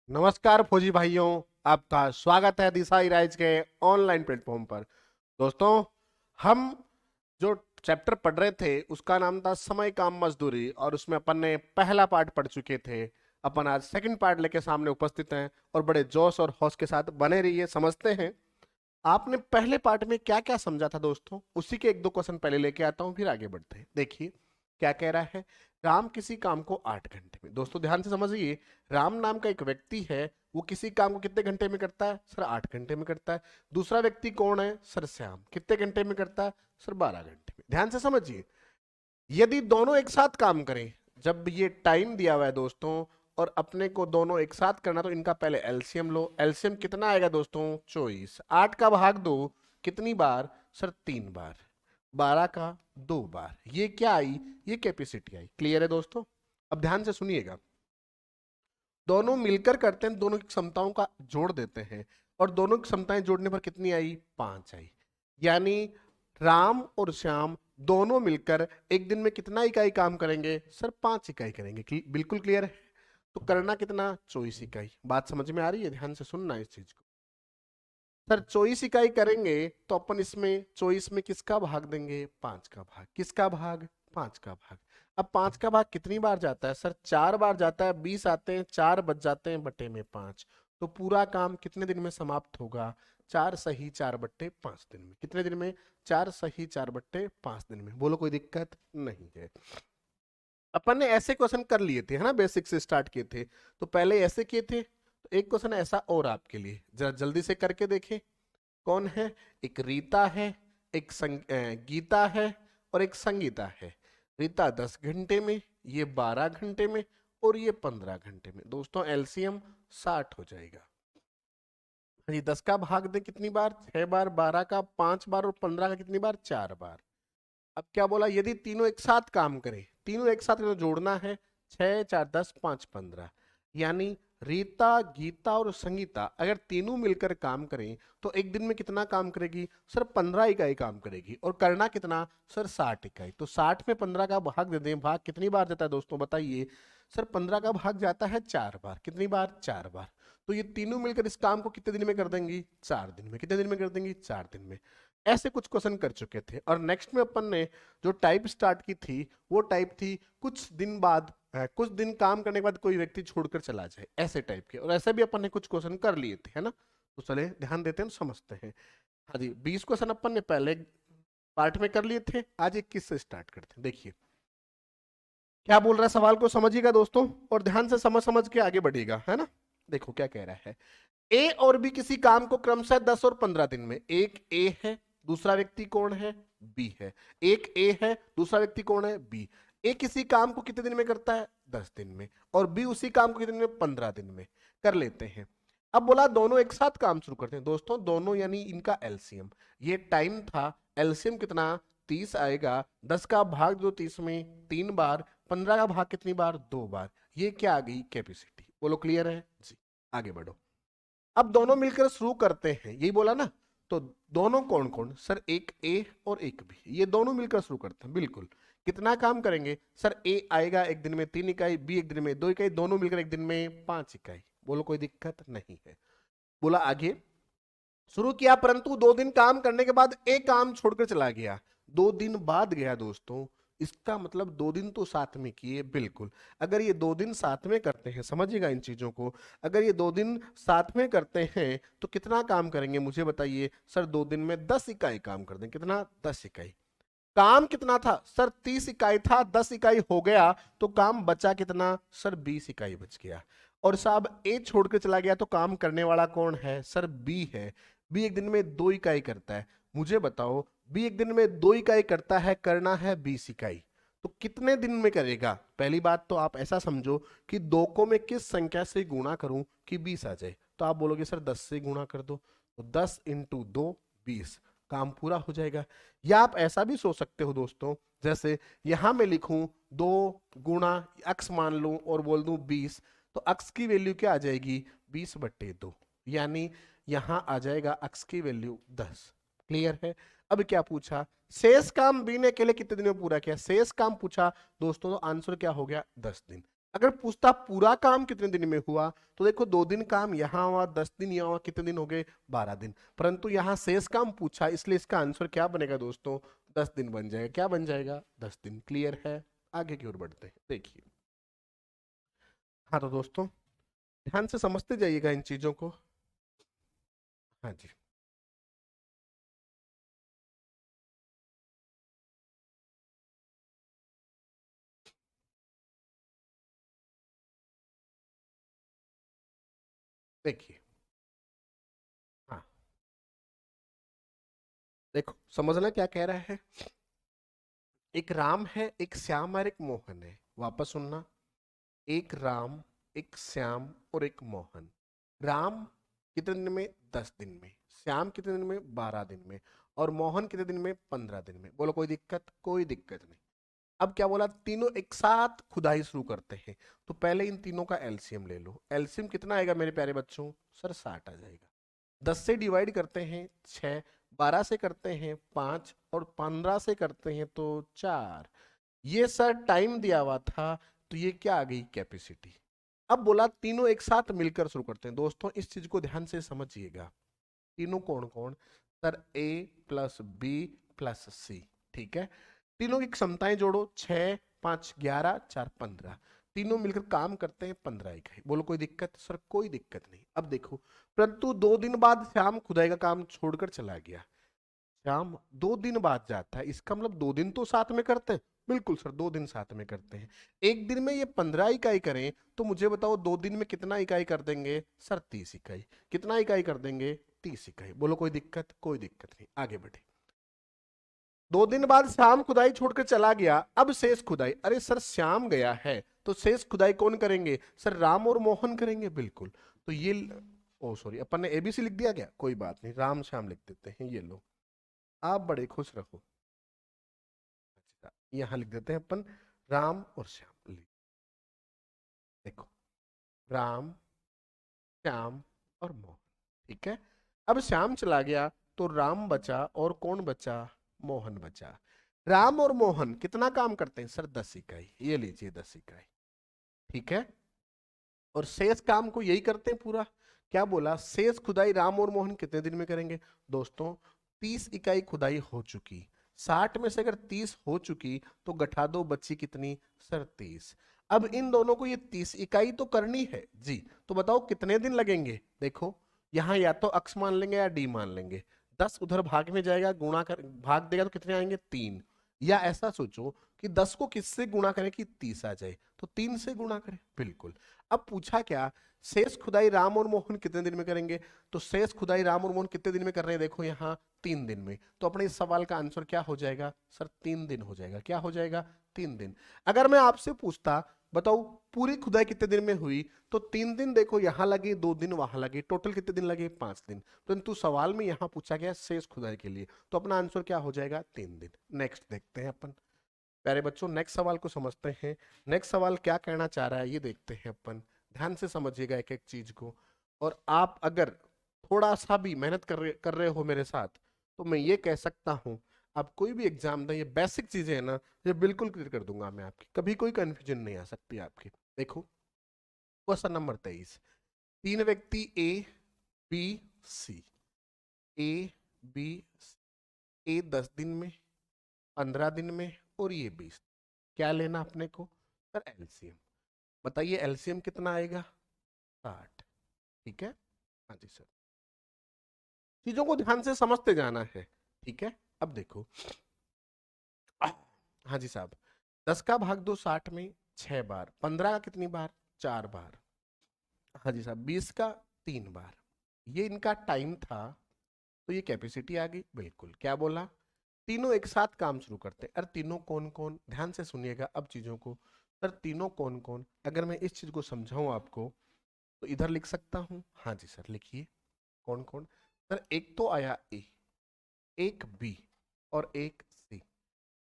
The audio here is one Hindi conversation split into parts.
नमस्कार फौजी भाइयों, आपका स्वागत है दिशा इराइज के ऑनलाइन प्लेटफॉर्म पर। दोस्तों, हम जो चैप्टर पढ़ रहे थे उसका नाम था समय काम मजदूरी, और उसमें अपन ने पहला पार्ट पढ़ चुके थे। अपन आज सेकंड पार्ट लेके सामने उपस्थित हैं और बड़े जोश और हौस के साथ बने रहिए, समझते हैं आपने पहले पार्ट में क्या क्या समझा था। दोस्तों, उसी के एक दो क्वेश्चन पहले लेके आता हूं, फिर आगे बढ़ते हैं। देखिए क्या कह रहा है। राम किसी काम को 8 घंटे में, दोस्तों ध्यान से समझिए, राम नाम का एक व्यक्ति है, वो किसी काम को कितने घंटे में करता है सर? 8 घंटे में करता है। दूसरा व्यक्ति कौन है सर? श्याम। कितने घंटे में करता है सर? 12 घंटे में। ध्यान से समझिए, यदि दोनों एक साथ काम करें, जब ये टाइम दिया हुआ है दोस्तों और अपने को दोनों एक साथ करना, तो इनका पहले एलसीएम लो। एलसीएम कितना आएगा दोस्तों? 24। 8 का भाग दो कितनी बार सर? 3 बार। 12 का 2 बार। ये क्या आई? ये कैपेसिटी आई। क्लियर है दोस्तों? अब ध्यान से सुनिएगा, दोनों मिलकर करते हैं, दोनों की क्षमताओं का जोड़ देते हैं, और दोनों की क्षमताएं जोड़ने पर कितनी आई? 5 आई। यानी राम और श्याम दोनों मिलकर एक दिन में कितना इकाई काम करेंगे सर? 5 इकाई करेंगे। बिल्कुल क्लियर है। तो करना कितना? 24 इकाई। बात समझ में आ रही है? ध्यान से सुनना इस चीज को। सर 24 इकाई करेंगे तो अपन इसमें 24 में किसका भाग देंगे? 5 का भाग। किसका भाग? 5 का भाग। अब 5 का भाग कितनी बार जाता है सर? 4 बार जाता है। 20 आते हैं, 4 बच जाते हैं बटे में 5। तो पूरा काम कितने दिन में समाप्त होगा? 4 सही 4 बट्टे 5 दिन में। कितने दिन में? 4 सही 4 बट्टे 5 दिन में। बोलो कोई दिक्कत नहीं है। अपन ने ऐसे क्वेश्चन कर लिए थे, है ना, बेसिक से स्टार्ट किए थे, तो पहले ऐसे किए थे। तो एक क्वेश्चन ऐसा और आपके लिए, जरा जल्दी से करके देखें। कौन है? एक रीता है, एक गीता है, और एक संगीता है। रीता 10 घंटे में, ये 12 घंटे में, और ये 15 घंटे में। दोस्तों एलसीएम 60 हो जाएगा। हाँ जी, 10 का भाग दे कितनी बार? 6 बार। 12 का 5 बार, और 15 का कितनी बार? 4 बार। अब क्या बोला? यदि तीनों एक साथ काम करें, तीनों एक साथ तो जोड़ना है। 6 4 10 5 15। यानी रीता, गीता और संगीता अगर तीनों मिलकर काम करें तो एक दिन में कितना काम करेगी सर? 15 इकाई काम करेगी। और करना कितना सर? 60 इकाई। तो 60 में 15 का भाग दे दें। भाग कितनी बार जाता है दोस्तों बताइए? सर 15 का भाग जाता है 4 बार। कितनी बार? 4 बार। तो ये तीनों मिलकर इस काम को कितने दिन में कर देंगी? 4 दिन में। कितने दिन में कर देंगी? 4 दिन में। ऐसे कुछ क्वेश्चन कर चुके थे। और नेक्स्ट में अपन ने जो टाइप स्टार्ट की थी वो टाइप थी कुछ दिन बाद, कुछ दिन काम करने के बाद कोई व्यक्ति छोड़कर चला जाए, ऐसे टाइप के। और ऐसे भी अपन ने कुछ क्वेश्चन कर लिए थे, है ना। तो चले ध्यान देते हैं, समझते हैं। हाँ जी, 20 क्वेश्चन अपन ने पहले पार्ट में कर लिए थे। आज 21 से स्टार्ट करते हैं। देखिए क्या बोल रहा है, सवाल को समझिएगा दोस्तों, और ध्यान से समझ समझ के आगे बढ़िएगा, है ना। देखो क्या कह रहा है। ए और बी किसी काम को क्रमशः 10 और 15 दिन में, एक ए है, दूसरा व्यक्ति कौन है? बी है। एक ए है, दूसरा व्यक्ति कौन है? बी। ए किसी काम को कितने दिन में करता है? 10 दिन में। और बी उसी काम को कितने दिन में? 15 दिन में। कर लेते हैं। अब बोला दोनों एक साथ काम शुरू करते हैं। दोस्तों दोनों यानी इनका एलसीएम, ये टाइम था, एलसीएम कितना? 30 आएगा। 10 का भाग दो 30 में 3 बार। 15 का भाग कितनी बार? 2 बार। ये क्या आ गई? कैपेसिटी। बोलो क्लियर है जी? आगे बढ़ो। अब दोनों मिलकर शुरू करते हैं, यही बोला ना। तो दोनों कौन कौन सर? एक ए और एक बी, ये दोनों मिलकर शुरू करते हैं। बिल्कुल। कितना काम करेंगे सर? ए आएगा एक दिन में 3 इकाई, बी एक दिन में 2 इकाई, दोनों मिलकर एक दिन में 5 इकाई। बोलो कोई दिक्कत नहीं है। बोला आगे शुरू किया, परंतु 2 दिन काम करने के बाद एक काम छोड़कर चला गया। 2 दिन बाद गया दोस्तों, इसका मतलब 2 दिन तो साथ में किए। बिल्कुल। अगर ये 2 दिन साथ में करते हैं, समझिएगा इन चीजों को, अगर ये 2 दिन साथ में करते हैं तो कितना काम करेंगे मुझे बताइए सर? 2 दिन में 10 इकाई काम कर दें। कितना? 10 इकाई। काम कितना था सर? 30 इकाई था, 10 इकाई हो गया तो काम बचा कितना सर? 20 इकाई बच गया। और साहब ए छोड़ के चला गया तो काम करने वाला कौन है सर? बी है। बी एक दिन में 2 इकाई करता है। मुझे बताओ, बी एक दिन में 2 इकाई करता है, करना है 20 इकाई, तो कितने दिन में करेगा? पहली बात तो आप ऐसा समझो कि 2 को मैं किस संख्या से गुणा करूं कि 20 आ जाए? तो आप बोलोगे सर 10 से गुणा कर दो, तो 10 इंटू 2 20, काम पूरा हो जाएगा। या आप ऐसा भी सोच सकते हो दोस्तों, जैसे यहां मैं लिखूं 2 गुणा अक्स मान लूं और बोल दूं 20, तो अक्स की वैल्यू क्या आ जाएगी? 20/2। यानी यहां आ जाएगा अक्स की वैल्यू 10। क्लियर है? अब क्या पूछा? शेष काम बी ने अकेले कितने दिन में पूरा किया? शेष काम पूछा दोस्तों, तो आंसर क्या हो गया? 10 दिन। अगर पूछता पूरा काम कितने दिन में हुआ, तो देखो 2 दिन काम यहाँ हुआ, 10 दिन यहाँ हुआ, कितने दिन हो गए, 12 दिन। परंतु यहाँ शेष काम पूछा, इसलिए इसका आंसर क्या बनेगा दोस्तों, 10 दिन बन जाएगा। क्या बन जाएगा, 10 दिन। क्लियर है? आगे की ओर बढ़ते हैं, देखिए। हाँ तो दोस्तों ध्यान से समझते जाइएगा इन चीजों को। हाँ जी, देखिए। हाँ, देखो समझना क्या कह रहा है। एक राम है, एक श्याम और एक मोहन है। वापस सुनना, एक राम, एक श्याम और एक मोहन। राम कितने दिन में, 10 दिन में। श्याम कितने दिन में, 12 दिन में। और मोहन कितने दिन में, 15 दिन में। बोलो कोई दिक्कत? कोई दिक्कत नहीं। अब क्या बोला, तीनों एक साथ खुदाई शुरू करते हैं। तो पहले इन तीनों का एलसीएम ले लो। एलसीएम कितना आएगा मेरे प्यारे बच्चों, सर 60 आ जाएगा। 10 से डिवाइड करते हैं 6, 12 से करते हैं 5 और 15 से करते हैं तो 4। ये सर टाइम दिया हुआ था, तो ये क्या आ गई, कैपेसिटी। अब बोला तीनों एक साथ मिलकर शुरू करते हैं। दोस्तों इस चीज को ध्यान से समझिएगा। तीनों कौन कौन, सर ए प्लस बी प्लस सी। ठीक है, तीनों की क्षमताएं जोड़ो, 6 5 11 4 15। तीनों मिलकर काम करते हैं 15 इकाई। बोलो कोई दिक्कत, सर कोई दिक्कत नहीं। अब देखो, परंतु 2 दिन बाद श्याम खुदाई का काम छोड़कर चला गया। श्याम 2 दिन बाद जाता है, इसका मतलब 2 दिन तो साथ में करते हैं। बिल्कुल सर, 2 दिन साथ में करते हैं। एक दिन में ये 15 इकाई करें, तो मुझे बताओ 2 दिन में कितना इकाई कर देंगे, सर 30 इकाई। कितना इकाई कर देंगे, 30 इकाई। बोलो कोई दिक्कत, कोई दिक्कत नहीं। आगे बढ़े। 2 दिन बाद श्याम खुदाई छोड़कर चला गया। अब शेष खुदाई, अरे सर श्याम गया है तो शेष खुदाई कौन करेंगे, सर राम और मोहन करेंगे। बिल्कुल। तो ये, ओ सॉरी, अपन ने एबीसी लिख दिया क्या, कोई बात नहीं, राम श्याम लिख देते हैं। ये लो, आप बड़े खुश रहो। अच्छा, यहाँ लिख देते हैं अपन राम और श्याम। देखो, राम, श्याम और मोहन। ठीक है, अब श्याम चला गया तो राम बचा और कौन बचा, मोहन बचा। राम और मोहन कितना काम करते हैं, सर 10 इकाई। ये लीजिए 10 इकाई। ठीक है, और शेष काम को यही करते हैं पूरा। क्या बोला, शेष खुदाई राम और मोहन कितने दिन में करेंगे, दोस्तों 30 इकाई खुदाई हो चुकी। 60 में से अगर 30 हो चुकी तो घटा दो, बची कितनी, सर 30। अब इन दोनों को ये 30 इकाई तो करनी है जी। तो बताओ कितने दिन लगेंगे। देखो यहाँ या तो अक्स मान लेंगे या डी मान लेंगे। 10 उधर भाग में जाएगा, गुणा कर भाग देगा तो कितने आएंगे, 3। या ऐसा सोचो कि 10 को किससे गुणा करें कि 30 आ जाए, तो 3 से गुणा करें। बिल्कुल। अब पूछा क्या, शेष खुदाई राम और मोहन कितने दिन में करेंगे। तो शेष खुदाई राम और मोहन कितने दिन में कर रहे हैं, देखो यहाँ 3 दिन में। तो अपने इस सवाल का आंसर क्या हो जाएगा, सर 3 दिन हो जाएगा। क्या हो जाएगा, 3 दिन। अगर मैं आपसे पूछता बताओ पूरी खुदाई कितने दिन में हुई, तो 3 दिन देखो यहाँ लगे, 2 दिन वहां लगे, टोटल कितने दिन लगे, 5 दिन। परंतु सवाल में यहाँ पूछा गया शेष खुदाई के लिए, तो अपना आंसर क्या हो जाएगा, 3 दिन। नेक्स्ट देखते हैं अपन। प्यारे बच्चों नेक्स्ट सवाल को समझते हैं। नेक्स्ट सवाल क्या कहना चाह रहा है ये देखते हैं अपन। ध्यान से समझिएगा एक एक चीज को। और आप अगर थोड़ा सा भी मेहनत कर रहे हो मेरे साथ, तो मैं ये कह सकता हूँ आप कोई भी एग्जाम दें, ये बेसिक चीजें है ना, ये बिल्कुल क्लियर कर दूंगा मैं आपकी। कभी कोई कंफ्यूजन नहीं आ सकती आपकी। देखो क्वेश्चन नंबर 23। 3 व्यक्ति ए बी सी, ए बी, ए 10 दिन में, 15 दिन में और ये 20। क्या लेना अपने को, सर एलसीएम। बताइए एलसीएम कितना आएगा, 60। ठीक है, हाँ जी सर। चीजों को ध्यान से समझते जाना है। ठीक है, अब देखो। हाँ जी साहब, 10 का भाग दो 60 में 6 बार, 15 का कितनी बार, 4 बार। हाँ जी साहब, 20 का 3 बार। ये इनका टाइम था, तो ये कैपेसिटी आ गई। बिल्कुल। क्या बोला, तीनों एक साथ काम शुरू करते हैं। अरे तीनों कौन कौन, ध्यान से सुनिएगा अब चीजों को। सर तीनों कौन कौन, अगर मैं इस चीज को समझाऊं आपको, तो इधर लिख सकता हूं। हाँ जी सर लिखिए, कौन कौन। सर एक तो आया ए, एक बी और एक सी।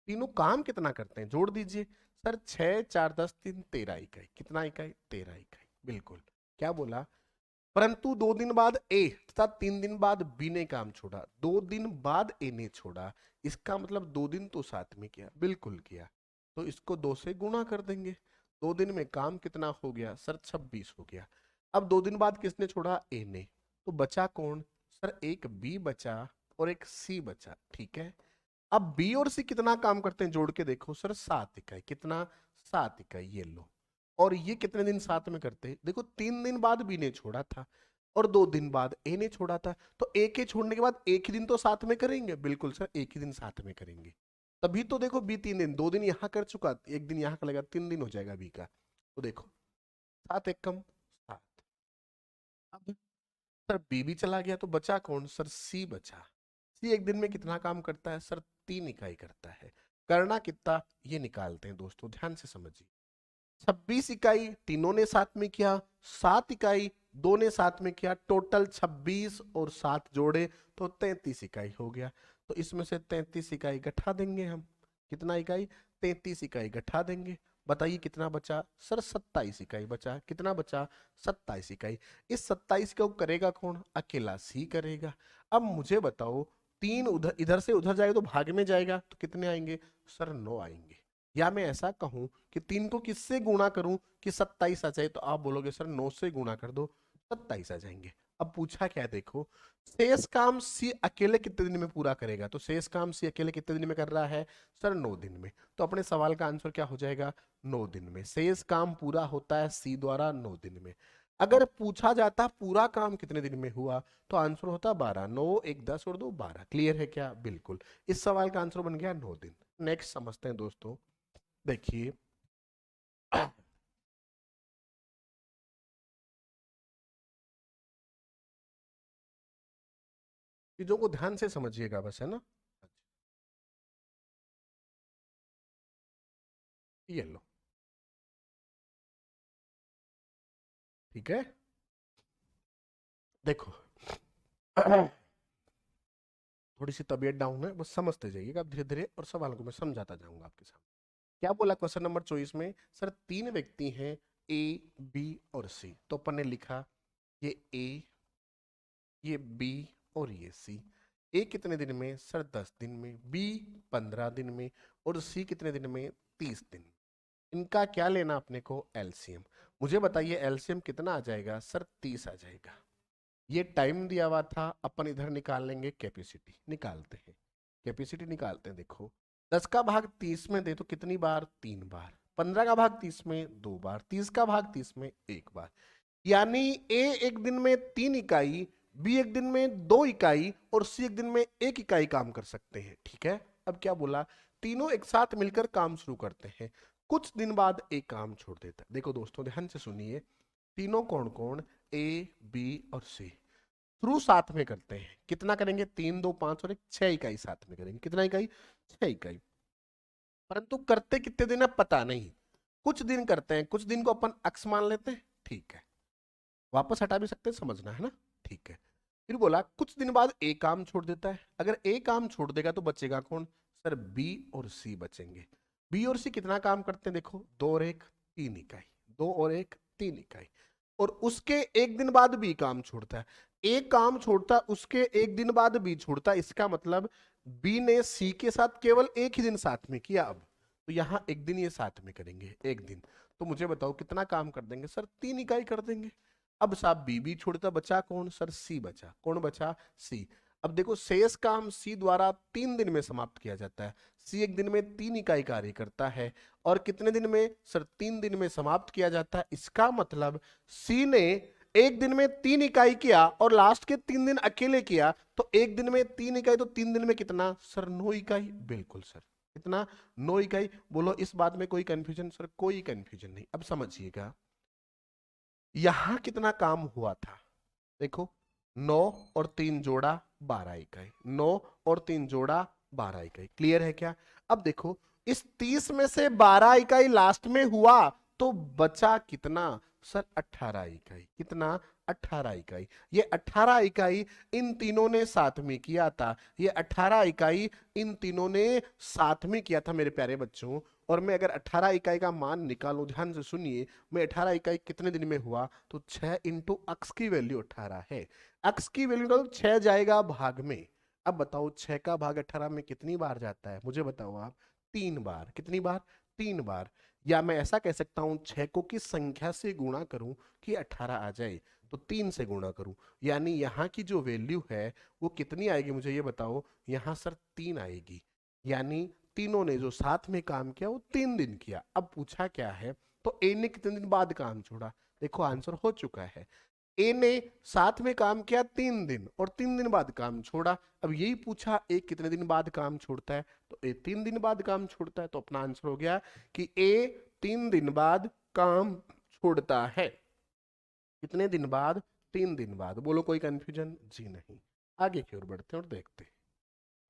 तीनों काम कितना करते हैं, जोड़ दीजिए। सर 6 4 10 3 13 इकाई। कितना इकाई, 13 इकाई। बिल्कुल। क्या बोला, परंतु 2 दिन बाद ए तथा 3 दिन बाद बी ने काम छोड़ा, 2 दिन बाद ए ने छोड़ा। इसका मतलब 2 दिन तो साथ में किया। बिल्कुल किया। तो इसको 2 से गुणा कर देंगे। 2 दिन में काम कितना हो गया सर? 26 हो गया। अब 2 दिन बाद किसने छोड़ा? ए ने। तो बचा कौन सर? एक बी बचा और एक सी बचा, ठीक है। अब बी और सी कितना काम करते हैं जोड़ के देखो सर, 7 इकाई। कितना? 7 इकाई, ये लो। और ये कितने दिन साथ में करते हैं? देखो 3 दिन बाद बी ने छोड़ा था और 2 दिन बाद ए ने छोड़ा था, तो ए के छोड़ने के बाद एक ही दिन तो साथ में करेंगे। बिल्कुल सर, एक ही दिन साथ में करेंगे। तभी तो देखो बी 3 दिन, 2 दिन यहां कर चुका, एक दिन यहां का लगेगा, 3 दिन हो जाएगा बी का। तो देखो 7 एक कम 7। अब सर बी भी चला गया तो बचा कौन सर? सी बचा। सी एक दिन में कितना काम करता है सर? 3 इकाई करता है। करना कितना ये निकालते हैं दोस्तों, ध्यान से समझिए। 26 इकाई तीनों ने साथ में किया, 7 इकाई 2 ने साथ में किया, टोटल 26 और 7 जोड़े तो 33 इकाई हो गया। तो इसमें से 33 इकाई घटा देंगे हम। कितना इकाई? 33 इकाई घटा देंगे। बताइए कितना बचा सर? 27 इकाई बचा। कितना बचा? 27 इकाई। इस 27 को करेगा कौन? अकेला सी करेगा। अब मुझे बताओ, 3 उधर इधर से उधर जाएगा तो भाग में जाएगा, तो कितने आएंगे सर? 9 आएंगे। या मैं ऐसा कहूं कि 3 को किससे गुणा करूं कि 27 आ जाए, तो आप बोलोगे सर 9 से गुणा कर दो, 27 आ जाएंगे। अब पूछा क्या है देखो, शेष काम सी अकेले कितने दिन में पूरा करेगा? तो शेष काम सी अकेले कितने दिन में कर रहा है सर? 9 दिन में। तो अपने सवाल का आंसर क्या हो जाएगा? 9 दिन में। शेष काम पूरा होता है सी द्वारा 9 दिन में। अगर पूछा जाता पूरा काम कितने दिन में हुआ तो आंसर होता 12। 9 1 10 और 2 12। क्लियर है क्या? बिल्कुल। इस सवाल का आंसर बन गया 9 दिन। नेक्स्ट समझते हैं दोस्तों। देखिए चीजों को ध्यान से समझिएगा बस, है ना। ये लो, ठीक है। देखो थोड़ी सी तबीयत डाउन है, बस समझते जाइएगा धीरे धीरे और सवाल को मैं समझाता जाऊंगा आपके सामने। क्या बोला क्वेश्चन नंबर 24 में सर? 3 व्यक्ति हैं ए बी और सी। तो अपन ने लिखा ये ए, ये बी और ये सी। ए कितने दिन में सर? 10 दिन में। बी 15 दिन में। और सी कितने दिन में? 30 दिन। इनका क्या लेना अपने को? एलसीएम। मुझे बताइए एलसीएम कितना आ जाएगा सर? 30 आ जाएगा। ये टाइम दिया हुआ था, अपन इधर निकाल लेंगे कैपेसिटी। निकालते हैं, कैपेसिटी निकालते हैं। देखो 10 का भाग 30 में दे तो कितनी बार? 3 बार। 15 का भाग 30 में 2 बार। 30 का भाग 30 में 1 बार। यानी ए एक दिन में 3 इकाई, बी एक दिन में 2 इकाई और सी एक दिन में 1 इकाई काम कर सकते हैं, ठीक है। अब क्या बोला? तीनों एक साथ मिलकर काम शुरू करते हैं, कुछ दिन बाद एक काम छोड़ देता है। देखो दोस्तों ध्यान से सुनिए, तीनों कौन कौन? ए बी और सी शुरू साथ में करते हैं। कितना करेंगे? 3 2 5 और 1 6 इकाई साथ में करेंगे। कितना इकाई? 6 इकाई। परंतु करते कितने दिन है पता नहीं, कुछ दिन करते हैं। कुछ दिन को अपन अक्स मान लेते हैं, ठीक है। वापस हटा भी सकते हैं, समझना है ना, ठीक है। फिर बोला कुछ दिन बाद ए काम छोड़ देता है। अगर ए काम छोड़ देगा तो बचेगा कौन सर? बी और सी बचेंगे। बी और सी कितना काम करते हैं? देखो 2 और 1 3 इकाई, 2 और 1 3 इकाई। और उसके एक दिन बाद बी काम छोड़ता है। ए काम छोड़ता, उसके एक दिन बाद बी छोड़ता। इसका मतलब बी ने सी के साथ केवल एक ही दिन साथ में किया। अब तो यहां एक दिन ये साथ में करेंगे, एक दिन। तो मुझे बताओ कितना काम कर देंगे सर? 3 इकाई कर देंगे। अब साहब बी भी छोड़ता, बचा कौन सर? सी बचा। कौन बचा? सी। अब देखो शेष काम सी द्वारा 3 दिन में समाप्त किया जाता है। सी एक दिन में 3 इकाई कार्य करता है और कितने दिन में सर? 3 दिन में समाप्त किया जाता है। इसका मतलब सी ने एक दिन में 3 इकाई किया और लास्ट के 3 दिन अकेले किया, तो एक दिन में 3 इकाई तो 3 दिन में कितना सर? 9 इकाई। बिल्कुल सर, कितना? 9 इकाई। बोलो इस बात में कोई कंफ्यूजन सर? कोई कंफ्यूजन नहीं। अब समझिएगा यहां कितना काम हुआ था। देखो 9 और 3 जोड़ा 12 इकाई, 9 और 3 जोड़ा 12 इकाई। क्लियर है क्या? अब देखो इस 30 में से 12 इकाई लास्ट में हुआ तो बचा कितना सर? 18 इकाई। कितना? 18 इकाई। ये 18 इकाई इन तीनों ने साथ में किया था। ये 18 इकाई इन तीनों ने साथ में किया था मेरे प्यारे बच्चों। और मैं अगर 18 इकाई का मान निकालूं, ध्यान से सुनिए, मैं 18 इकाई कितने दिन में हुआ तो 6 इंटू अक्स की वैल्यू 18 है। अक्स की वैल्यू निकालो, 6 जाएगा भाग में। अब बताओ 6 का भाग 18 में कितनी बार जाता है? मुझे बताओ आप। 3 बार। कितनी बार? 3 बार, या मैं ऐसा कह सकता हूं 6 को किस संख्या से गुणा करूं कि 18 आ जाए, तो 3 से गुणा करूं, यानी यहाँ की जो वैल्यू है वो कितनी आएगी मुझे ये बताओ। यहाँ सर 3 आएगी, यानी तीनों ने जो साथ में काम किया वो 3 दिन किया। अब पूछा क्या है, तो ए ने कितने दिन बाद काम छोड़ा, देखो आंसर हो चुका है। ए ने साथ में काम किया 3 दिन और 3 दिन बाद काम छोड़ा। अब यही पूछा ए कितने दिन बाद काम छोड़ता है, तो ए 3 दिन बाद काम छोड़ता है, तो अपना आंसर हो गया कि ए 3 दिन बाद काम छोड़ता है। कितने दिन बाद, 3 दिन बाद। बोलो कोई कंफ्यूजन? जी नहीं। आगे की ओर बढ़ते हैं और देखते हैं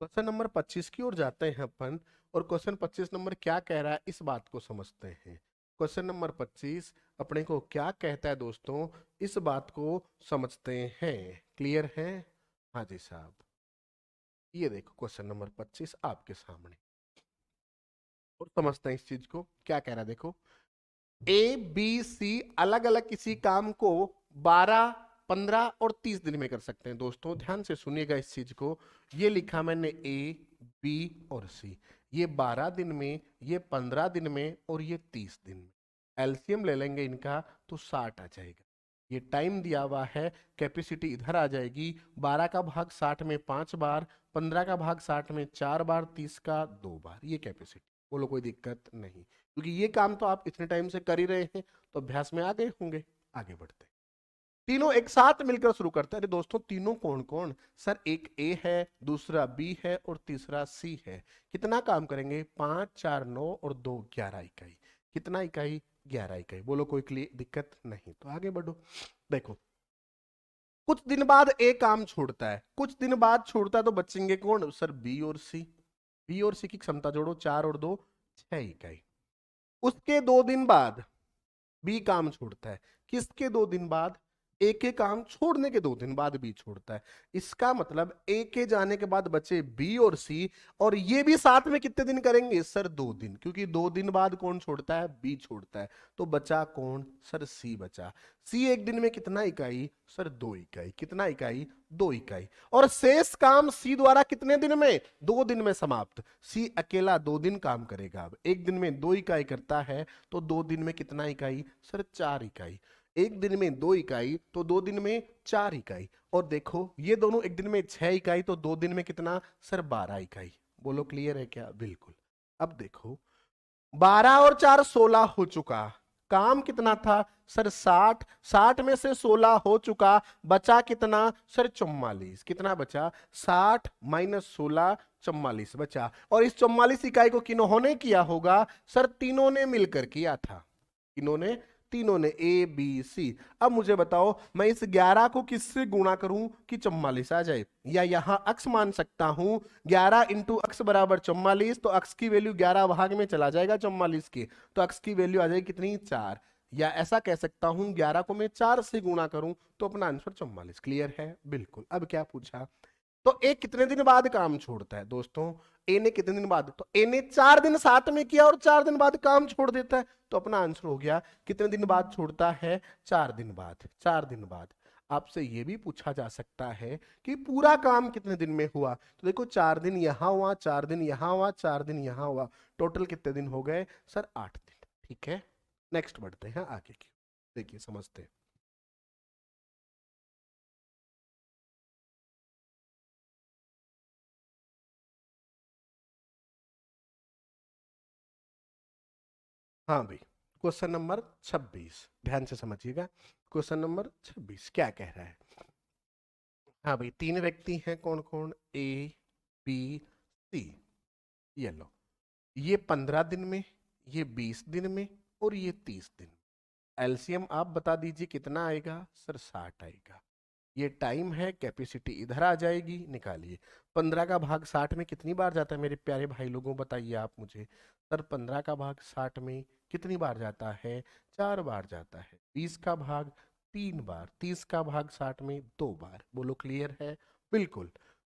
क्वेश्चन नंबर 25 की ओर जाते हैं अपन, और क्वेश्चन 25 नंबर क्या कह रहा है इस बात को समझते हैं। क्वेश्चन नंबर 25 अपने को क्या कहता है दोस्तों, इस बात को समझते हैं। क्लियर है? हाँ जी साहब, ये देखो क्वेश्चन नंबर 25 आपके सामने, और समझते हैं इस चीज को क्या कह रहा है। देखो ए बी सी अलग अलग किसी काम को 12, 15 और 30 दिन में कर सकते हैं। दोस्तों ध्यान से सुनिएगा इस चीज को, ये लिखा मैंने ए बी और सी, ये 12 दिन में, ये 15 दिन में और ये 30 दिन में। एलसीएम ले लेंगे इनका तो 60 आ जाएगा। ये टाइम दिया हुआ है, कैपेसिटी इधर आ जाएगी। 12 का भाग 60 में 5 बार, 15 का भाग 60 में 4 बार, 30 का 2 बार, ये कैपेसिटी। बोलो कोई दिक्कत नहीं, क्योंकि ये काम तो आप इतने टाइम से कर ही रहे हैं, तो अभ्यास में आ गए होंगे। आगे बढ़ते हैं, तीनों एक साथ मिलकर शुरू करते हैं। अरे दोस्तों तीनों कौन कौन? सर एक ए है, दूसरा बी है और तीसरा सी है। कितना काम करेंगे? 5, 4, 9 और 2, 11 इकाई। कितना इकाई? 11 इकाई। बोलो कोई दिक्कत नहीं, तो आगे बढ़ो। देखो कुछ दिन बाद ए काम छोड़ता है, कुछ दिन बाद छोड़ता है, तो बचेंगे कौन? सर बी और सी। बी और सी की क्षमता जोड़ो, 4 और 2 6 इकाई। उसके 2 दिन बाद बी काम छोड़ता है। किसके 2 दिन बाद? ए के काम छोड़ने के 2 दिन बाद बी छोड़ता है। इसका मतलब ए के जाने के बाद बचे बी और सी, और ये भी साथ में कितने दिन करेंगे? सर 2 दिन, क्योंकि 2 दिन बाद कौन छोड़ता है? बी छोड़ता है। तो बचा कौन? सर सी बचा। सी एक दिन में कितना इकाई? सर 2 इकाई। कितना इकाई? 2 इकाई। और शेष काम सी द्वारा कितने दिन में? 2 दिन में समाप्त। सी अकेला 2 दिन काम करेगा। अब एक दिन में 2 इकाई करता है, तो 2 दिन में कितना इकाई? सर 4 इकाई। एक दिन में 2 इकाई, तो 2 दिन में 4 इकाई। और देखो ये दोनों एक दिन में 6 इकाई, तो 2 दिन में कितना? सर 12 इकाई। बोलो क्लियर है क्या? बिल्कुल। अब देखो 12 और 4 16 हो चुका। काम कितना था? सर 60। 60 में से 16 हो चुका, बचा कितना? सर 44। कितना बचा? 60 माइनस 16, 44 बचा। और इस 44 इकाई को किन्होंने किया होगा? सर तीनों ने मिलकर किया था। किन्होंने? तीनों ने, ए बी सी। अब मुझे बताओ मैं इस 11 को किससे गुणा करूं कि 44 आ जाए, या यहां अक्स मान सकता हूं। 11 इंटू अक्स बराबर 44, तो अक्स की वैल्यू 11 भाग में चला जाएगा 44 के, तो अक्स की वैल्यू आ जाएगी कितनी? 4। या ऐसा कह सकता हूं 11 को मैं 4 से गुणा करूं तो अपना आंसर 44। क्लियर है? बिल्कुल। अब क्या पूछा, तो ए कितने दिन बाद काम छोड़ता है? दोस्तों ए ने कितने दिन बाद, तो ए ने 4 दिन साथ में किया और 4 दिन बाद काम छोड़ देता है, तो अपना आंसर हो गया कितने दिन बाद छोड़ता है? 4 दिन बाद। 4 दिन बाद। आपसे यह भी पूछा जा सकता है कि पूरा काम कितने दिन में हुआ, तो देखो 4 दिन यहां हुआ, 4 दिन यहां हुआ, 4 दिन यहां हुआ, टोटल कितने दिन हो गए? सर 8 दिन। ठीक है, नेक्स्ट बढ़ते हैं आगे की, देखिए समझते हैं। हाँ भाई, क्वेश्चन नंबर 26 ध्यान से समझिएगा। क्वेश्चन नंबर 26 क्या कह रहा है? हाँ भाई, 3 व्यक्ति हैं, कौन कौन? A B C. ये लो, ये 15 दिन में, ये 20 दिन में और ये 30 दिन में। एलसीएम आप बता दीजिए कितना आएगा? सर 60 आएगा। ये टाइम है, कैपेसिटी इधर आ जाएगी, निकालिए। 15 का भाग 60 में कितनी बार जाता है मेरे प्यारे भाई लोगों, बताइए आप मुझे। सर 15 का भाग 60 में कितनी बार जाता है? 4 बार जाता है। 20 का भाग 3 बार, 30 का भाग 60 में 2 बार। बोलो क्लियर है? बिल्कुल।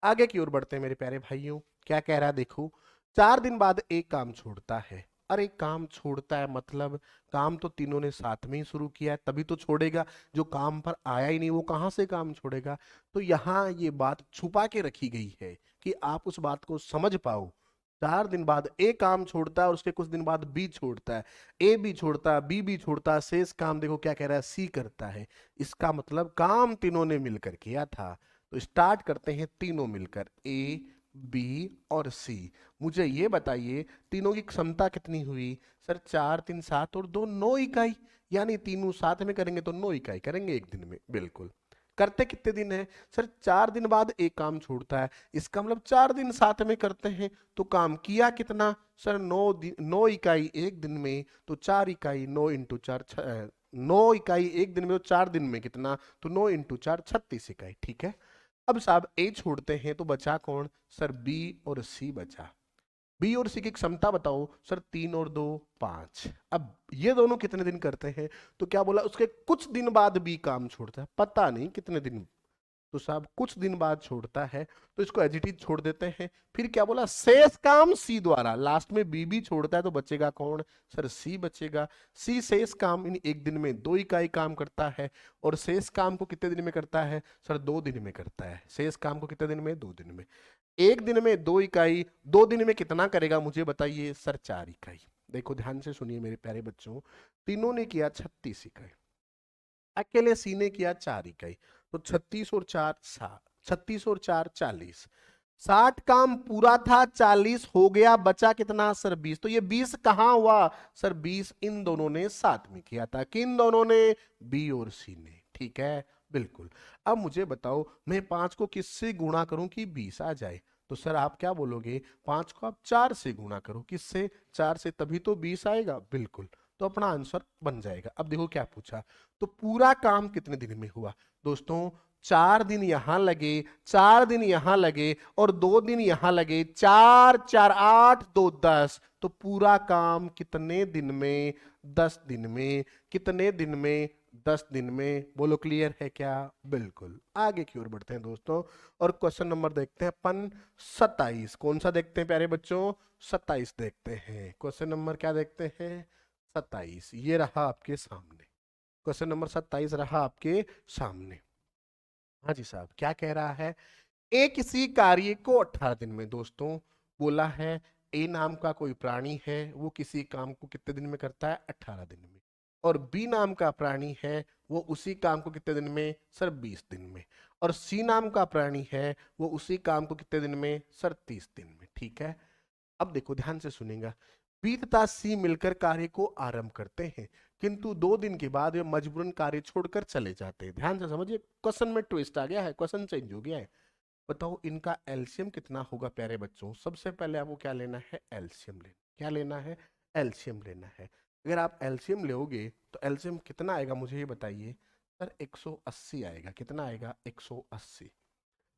आगे की ओर बढ़ते हैं मेरे प्यारे भाइयों, क्या कह रहा है देखो। 4 दिन बाद एक काम छोड़ता है। अरे काम छोड़ता है मतलब काम तो तीनों ने साथ में ही शुरू किया है, तभी तो छोड़ेगा। जो काम पर आया ही नहीं वो कहां से काम छोड़ेगा? तो यहाँ ये बात छुपा के रखी गई है कि आप उस बात को समझ पाओ 4 दिन बाद ए काम छोड़ता है और उसके कुछ दिन बाद बी छोड़ता है, ए भी छोड़ता है, बी भी छोड़ता है, शेष काम देखो क्या कह रहा है, सी करता है। इसका मतलब काम तीनों ने मिलकर किया था। तो स्टार्ट करते हैं तीनों मिलकर, ए बी और सी। मुझे ये बताइए तीनों की क्षमता कितनी हुई? सर 4 3 7 और 2 9 इकाई, यानी तीनों साथ में करेंगे तो 9 इकाई करेंगे एक दिन में। बिल्कुल। करते कितने दिन है? सर 4 दिन बाद एक काम छूटता है, इसका मतलब 4 दिन साथ में करते हैं, तो काम किया कितना? सर 9 इकाई एक दिन में, तो 4 इकाई 9 इंटू 4 9 इकाई एक दिन में, तो 4 दिन में कितना? तो 9 इंटू 4 36 इकाई। ठीक है। अब साहब ए छोड़ते हैं तो बचा कौन? सर बी और सी बचा। बी और सी की क्षमता बताओ। सर 3 और 2 5। अब ये दोनों कितने दिन करते हैं? तो क्या बोला, उसके कुछ दिन बाद बी काम छोड़ता है, पता नहीं कितने दिन, तो साहब कुछ दिन बाद छोड़ता है, तो इसको एज इट इज छोड़ देते हैं। फिर क्या बोला, शेष काम सी द्वारा, लास्ट में बी भी छोड़ता है तो बचेगा कौन? सर सी बचेगा। सी शेष काम इन एक दिन में 2 इकाई काम करता है, और शेष काम को कितने दिन में करता है? सर 2 दिन में करता है। शेष काम को कितने दिन में? 2 दिन में। एक दिन में 2 इकाई, 2 दिन में कितना करेगा मुझे बताइए? सर 4 इकाई। देखो ध्यान से सुनिए मेरे प्यारे बच्चों, तीनों ने किया 36 इकाई, अकेले सी ने किया 4 इकाई, तो 36 और 4 60, 36 और 4 40, 60 काम पूरा था, 40 हो गया, बचा कितना? सर 20। तो ये 20 कहां हुआ? सर 20 इन दोनों ने साथ में किया था। किन दोनों ने? बी और सी ने। ठीक है, बिल्कुल। अब मुझे बताओ मैं 5 को किससे गुणा करूं कि 20 आ जाए? तो सर आप क्या बोलोगे, 5 को आप 4 से गुणा करो। किससे? 4 से, तभी तो 20 आएगा। बिल्कुल, तो अपना आंसर बन जाएगा। अब देखो क्या पूछा, तो पूरा काम कितने दिन में हुआ? दोस्तों 4 दिन यहां लगे, 4 दिन यहां लगे, और 2 दिन यहां लगे, 4 4 8 2 10, तो पूरा काम कितने दिन में? 10 दिन में। कितने दिन में? 10 दिन में। बोलो क्लियर है क्या? बिल्कुल। आगे की ओर बढ़ते हैं दोस्तों, और क्वेश्चन नंबर देखते हैं अपन 27। कौन सा देखते हैं प्यारे बच्चों? 27 देखते हैं। क्वेश्चन नंबर क्या देखते हैं? 27। ये रहा आपके सामने, क्वेश्चन नंबर 27 रहा आपके सामने। हाँ जी साहब, क्या कह रहा है? ए किसी कार्य को 18 दिन में, दोस्तों बोला है ए नाम का कोई प्राणी है, वो किसी काम को कितने दिन में करता है? 18 दिन में। और बी नाम का प्राणी है, वो उसी काम को कितने दिन में? सर 20 दिन में। और सी नाम का प्राणी है, वो उसी काम को कितने दिन में? सर 30 दिन में। ठीक है। अब देखो ध्यान से सुनेगा, बी तथा सी मिलकर कार्य को आरंभ करते हैं, किंतु 2 दिन के बाद वे मजबूरन कार्य छोड़कर चले जाते हैं। ध्यान से समझिए, क्वेश्चन में ट्विस्ट आ गया है, क्वेश्चन चेंज हो गया है। बताओ इनका एलसीएम कितना होगा प्यारे बच्चों? सबसे पहले आपको क्या लेना है? एलसीएम लेना। क्या लेना है? एलसीएम लेना है। अगर आप एलसीएम लोगे तो एलसीएम कितना आएगा मुझे ये बताइए? सर 180 आएगा। कितना आएगा? 180।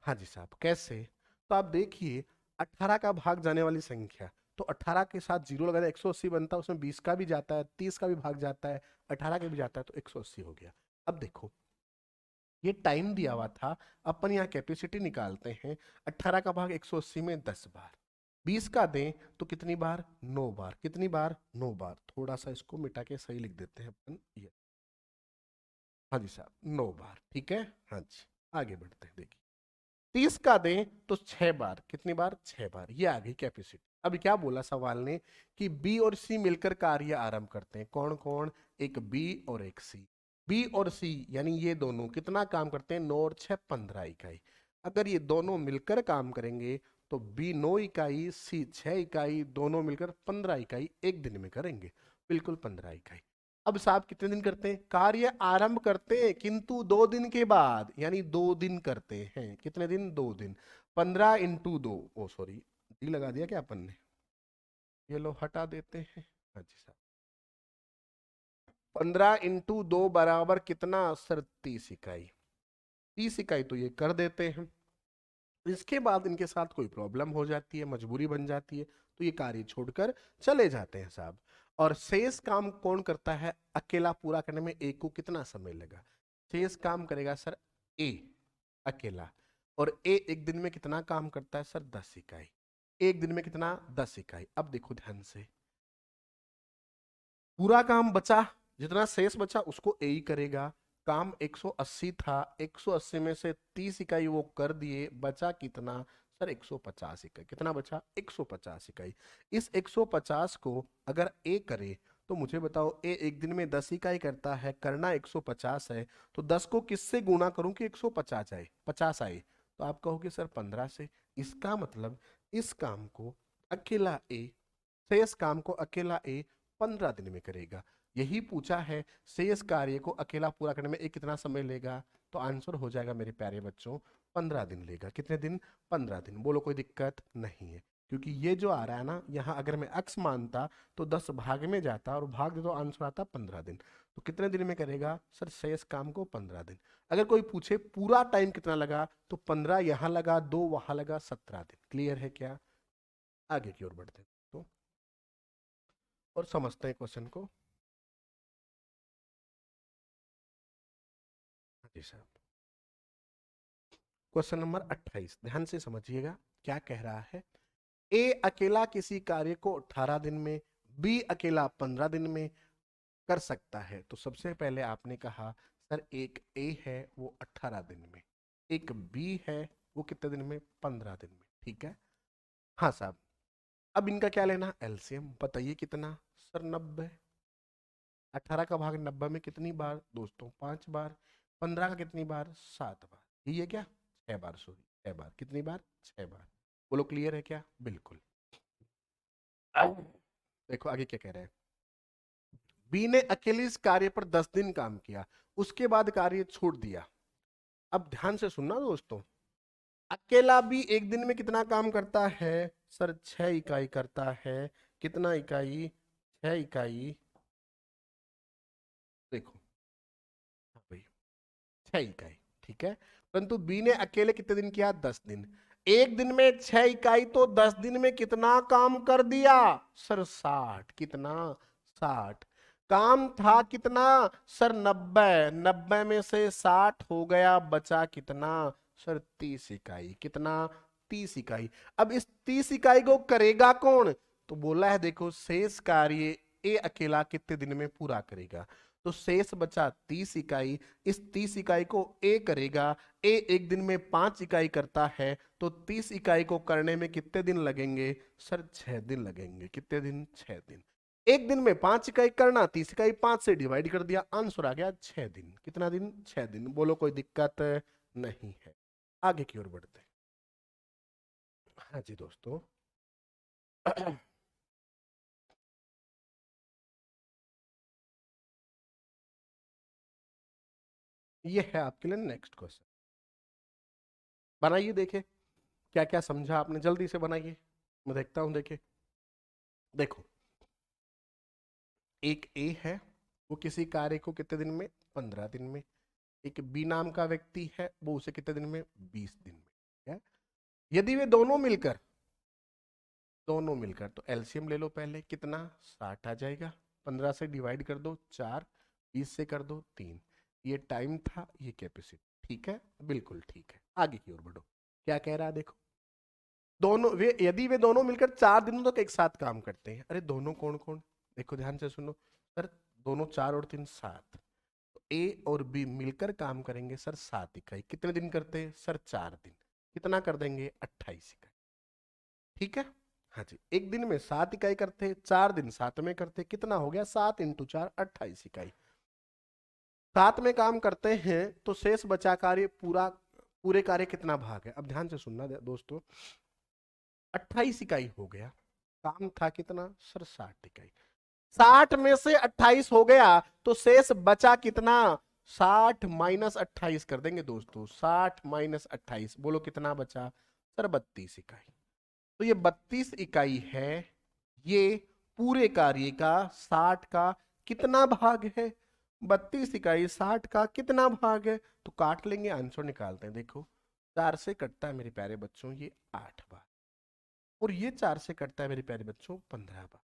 हाँ जी साहब, कैसे? तो आप देखिए 18 का भाग जाने वाली संख्या, तो 18 के साथ जीरो लगाना 180 बनता है, उसमें 20 का भी जाता है, 30 का भी भाग जाता है, 18 का भी जाता है, तो 180 हो गया। अब देखो ये टाइम दिया हुआ था, अपन यहाँ कैपेसिटी निकालते हैं। 18 का भाग 180 में 10 बार, 20 का दें तो कितनी बार? 9 बार। कितनी बार? 9 बार। थोड़ा सा इसको मिटा के सही लिख देते हैं अपन ये। हाँ जी साहब, 9 बार। ठीक है। हाँ जी, आगे बढ़ते हैं। देखिए 30 का दें तो 6 बार। कितनी बार? 6 बार। ये आ गई कैपेसिटी। अब क्या बोला सवाल ने कि बी और सी मिलकर कार्य आरंभ करते हैं। कौन कौन? एक बी और एक सी। बी और सी यानी ये दोनों कितना काम करते हैं? 9 और 6 15 इकाई। अगर ये दोनों मिलकर काम करेंगे तो बी 9 इकाई, सी 6 इकाई, दोनों मिलकर 15 इकाई एक दिन में करेंगे। बिल्कुल 15 इकाई। अब साहब कितने दिन करते हैं? कार्य आरंभ करते हैं, किंतु 2 दिन के बाद, यानी 2 दिन करते हैं। कितने दिन? 2 दिन। 15 इंटू 2, ओ सॉरी डी लगा दिया क्या अपन ने? ये लो हटा देते हैं। हाँ जी साहब, 15 इंटू 2 बराबर कितना? सर 30 इकाई। 30 इकाई तो ये कर देते हैं। इसके बाद इनके साथ कोई प्रॉब्लम हो जाती है, मजबूरी बन जाती है, तो ये कार्य छोड़कर चले जाते हैं साहब। और शेष काम कौन करता है? अकेला पूरा करने में ए को कितना समय लगा? शेष काम करेगा सर ए अकेला। और ए एक दिन में कितना काम करता है? सर 10 इकाई। एक दिन में कितना? 10 इकाई। अब देखो ध्यान से, पूरा काम बचा, जितना शेष बचा उसको ए ही करेगा। काम 180 था, 180 में से 30 इकाई वो कर दिए, बचा कितना? सर 150 इकाई। कितना बचा? 150 इकाई। इस 150 को अगर ए करे तो मुझे बताओ, ए एक दिन में 10 इकाई करता है, करना 150 है, तो 10 को किससे गुणा करूं कि 150 आए, 50 आए? तो आप कहोगे सर 15 से। इसका मतलब इस काम को अकेला ए, शेष काम को अकेला ए 15 दिन में करेगा। यही पूछा है, शेष कार्य को अकेला पूरा करने में ए कितना समय लेगा? तो आंसर हो जाएगा मेरे प्यारे बच्चों 15 दिन लेगा। कितने दिन? 15 दिन। बोलो कोई दिक्कत नहीं है, क्योंकि ये जो आ रहा है ना, यहाँ अगर मैं अक्स मानता तो 10 भाग में जाता और भाग दे तो आंसर आता 15 दिन। तो कितने दिन में करेगा? सर शेष काम को 15 दिन। अगर कोई पूछे पूरा टाइम कितना लगा, तो 15 यहाँ लगा, 2 वहां लगा, 17 दिन। क्लियर है क्या? आगे की ओर बढ़ते हैं तो और समझते हैं क्वेश्चन को। जी साहब, क्वेश्चन नंबर 28 ध्यान से समझिएगा क्या कह रहा है। ए अकेला किसी कार्य को 18 दिन में, बी अकेला 15 दिन में कर सकता है। तो सबसे पहले आपने कहा सर एक ए है वो 18 दिन में, एक बी है वो कितने दिन में? 15 दिन में। ठीक है, हाँ साहब। अब इनका क्या लेना? एलसीएम। बताइए कितना? सर 90। 18 का भाग 90 में कितनी बार दोस्तों? 5 बार। 15 का कितनी बार? 7 बार। यही है क्या? 6 बार, सॉरी 6 बार। कितनी बार? 6 बार। बोलो क्लियर है क्या? बिल्कुल। देखो आगे क्या कह रहे हैं। बी ने अकेले इस कार्य पर 10 दिन काम किया, उसके बाद कार्य छोड़ दिया। अब ध्यान से सुनना दोस्तों, अकेला बी एक दिन में कितना काम करता है? सर 6 इकाई करता है। कितना इकाई? 6 इकाई। देखो, हाँ भाई, 6 इकाई। ठीक है, परंतु बी ने अकेले कितने दिन किया? 10 दिन। एक दिन में 6 इकाई तो 10 दिन में कितना काम कर दिया? सर 60। कितना? 60। काम था कितना? सर 90। 90 में से 60 हो गया, बचा कितना? सर 30 इकाई। कितना? 30 इकाई। अब इस 30 इकाई को करेगा कौन? तो बोला है देखो, शेष कार्य ए अकेला कितने दिन में पूरा करेगा। तो शेष बचा 30 इकाई। इस 30 इकाई को ए करेगा। ए एक दिन में 5 इकाई करता है, तो 30 इकाई को करने में कितने दिन लगेंगे? सर 6 दिन लगेंगे। कितने दिन? 6 दिन। एक दिन में 5 इकाई करना, 30 इकाई 5 से डिवाइड कर दिया, आंसर आ गया 6 दिन। कितना दिन? 6 दिन। बोलो कोई दिक्कत नहीं है। आगे की ओर बढ़ते हैं। हाँ जी दोस्तों, ये है आपके लिए नेक्स्ट क्वेश्चन। बनाइए, देखे क्या क्या समझा आपने, जल्दी से बनाइए, मैं देखता हूं। देखे, देखो एक ए है, वो किसी कार्य को कितने दिन में? 15 दिन में। एक बी नाम का व्यक्ति है, वो उसे कितने दिन में? 20 दिन में। क्या? यदि वे दोनों मिलकर तो एलसीएम ले लो पहले। कितना? 60 आ जाएगा। 15 से डिवाइड कर दो 4, 20 से कर दो 3। ये टाइम था, ये कैपेसिटी। ठीक है, बिल्कुल ठीक है। आगे की ओर बढ़ो, क्या कह रहा है देखो। यदि वे दोनों मिलकर 4 दिनों तक एक साथ काम करते हैं। अरे दोनों कौन कौन? देखो ध्यान से सुनो सर, दोनों 4 और 3 7, तो ए और बी मिलकर काम करेंगे सर 7 इकाई। कितने दिन करते हैं? सर 4 दिन। कितना कर देंगे? 28 इकाई। ठीक है, हाँ जी। एक दिन में 7 इकाई करते, 4 दिन 7 में करते, कितना हो गया? 7 इंटू 4, 28 इकाई। 7 में काम करते हैं तो शेष बचा कार्य पूरे कार्य कितना भाग है? अब ध्यान से सुनना दोस्तों, 28 इकाई हो गया, काम था कितना? सर 60 इकाई। 60 में से 28 हो गया तो शेष बचा कितना? 60 माइनस 28 कर देंगे दोस्तों। 60 माइनस 28, बोलो कितना बचा? सर 32 इकाई। तो ये 32 इकाई है, ये पूरे कार्य का 60 का कितना भाग है? 32 इकाई 60 का कितना भाग है? तो काट लेंगे, आंसर निकालते हैं। देखो 4 से कटता है मेरे प्यारे बच्चों ये 8 बार, और ये 4 से कटता है मेरे प्यारे बच्चों 15 बार।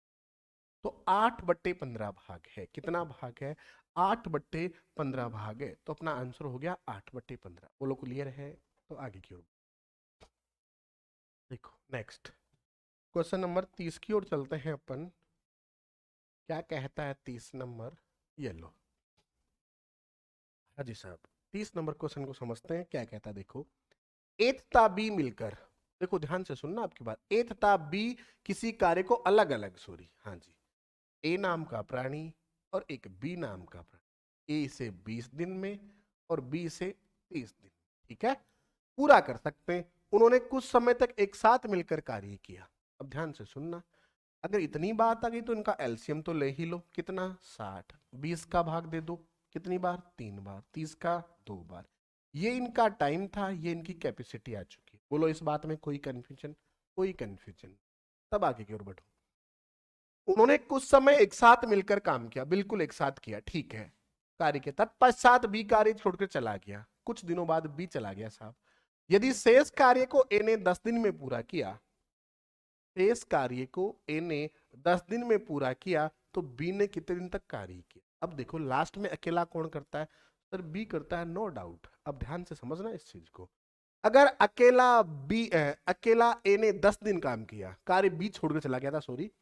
तो 8/15 भाग है। कितना भाग है? 8/15 भाग है। तो अपना आंसर हो गया 8/15। बोलो क्लियर है? तो आगे की ओर देखो, नेक्स्ट क्वेश्चन नंबर 30 की ओर चलते हैं अपन। क्या कहता है 30 नंबर? ये लो, हाँ जी साहब, 30 नंबर क्वेश्चन को समझते हैं क्या कहता है। देखो, ए तथा बी मिलकर, देखो ध्यान से सुनना आपकी बात। ए तथा बी किसी कार्य को अलग अलग, सॉरी, हाँ जी, ए नाम का प्राणी और एक बी नाम का प्राणी, ए से 20 दिन में और बी से 30 दिन, ठीक है, पूरा कर सकते हैं। उन्होंने कुछ समय तक एक साथ मिलकर कार्य किया। अब ध्यान से सुनना, अगर इतनी बात आ गई तो इनका एलसीएम तो ले ही लो, कितना, 60, 20 का भाग दे दो, कितनी बार, 3 बार, 30 का 2 बार। ये इनका टाइम था, ये इनकी कैपेसिटी आ चुकी है। बोलो इस बात में कोई कंफ्यूजन? कोई कंफ्यूजन? तब आगे की ओर बढ़ो। उन्होंने कुछ समय एक साथ मिलकर काम किया, बिल्कुल एक साथ किया, ठीक है, कार्य के तत्पश्चात बी कार्य छोड़कर चला गया। कुछ दिनों बाद बी चला गया साहब। यदि शेष कार्य को ए ने 10 दिन में पूरा किया, शेष कार्य को ए ने 10 दिन में पूरा किया, तो बी ने कितने दिन तक कार्य किया? अब देखो लास्ट में अकेला कौन करता है? सर बी करता है, नो डाउट। अब ध्यान से समझना इस चीज को। अगर अकेला ए ने 10 दिन काम किया, कार्य बी छोड़कर चला गया था, सॉरी,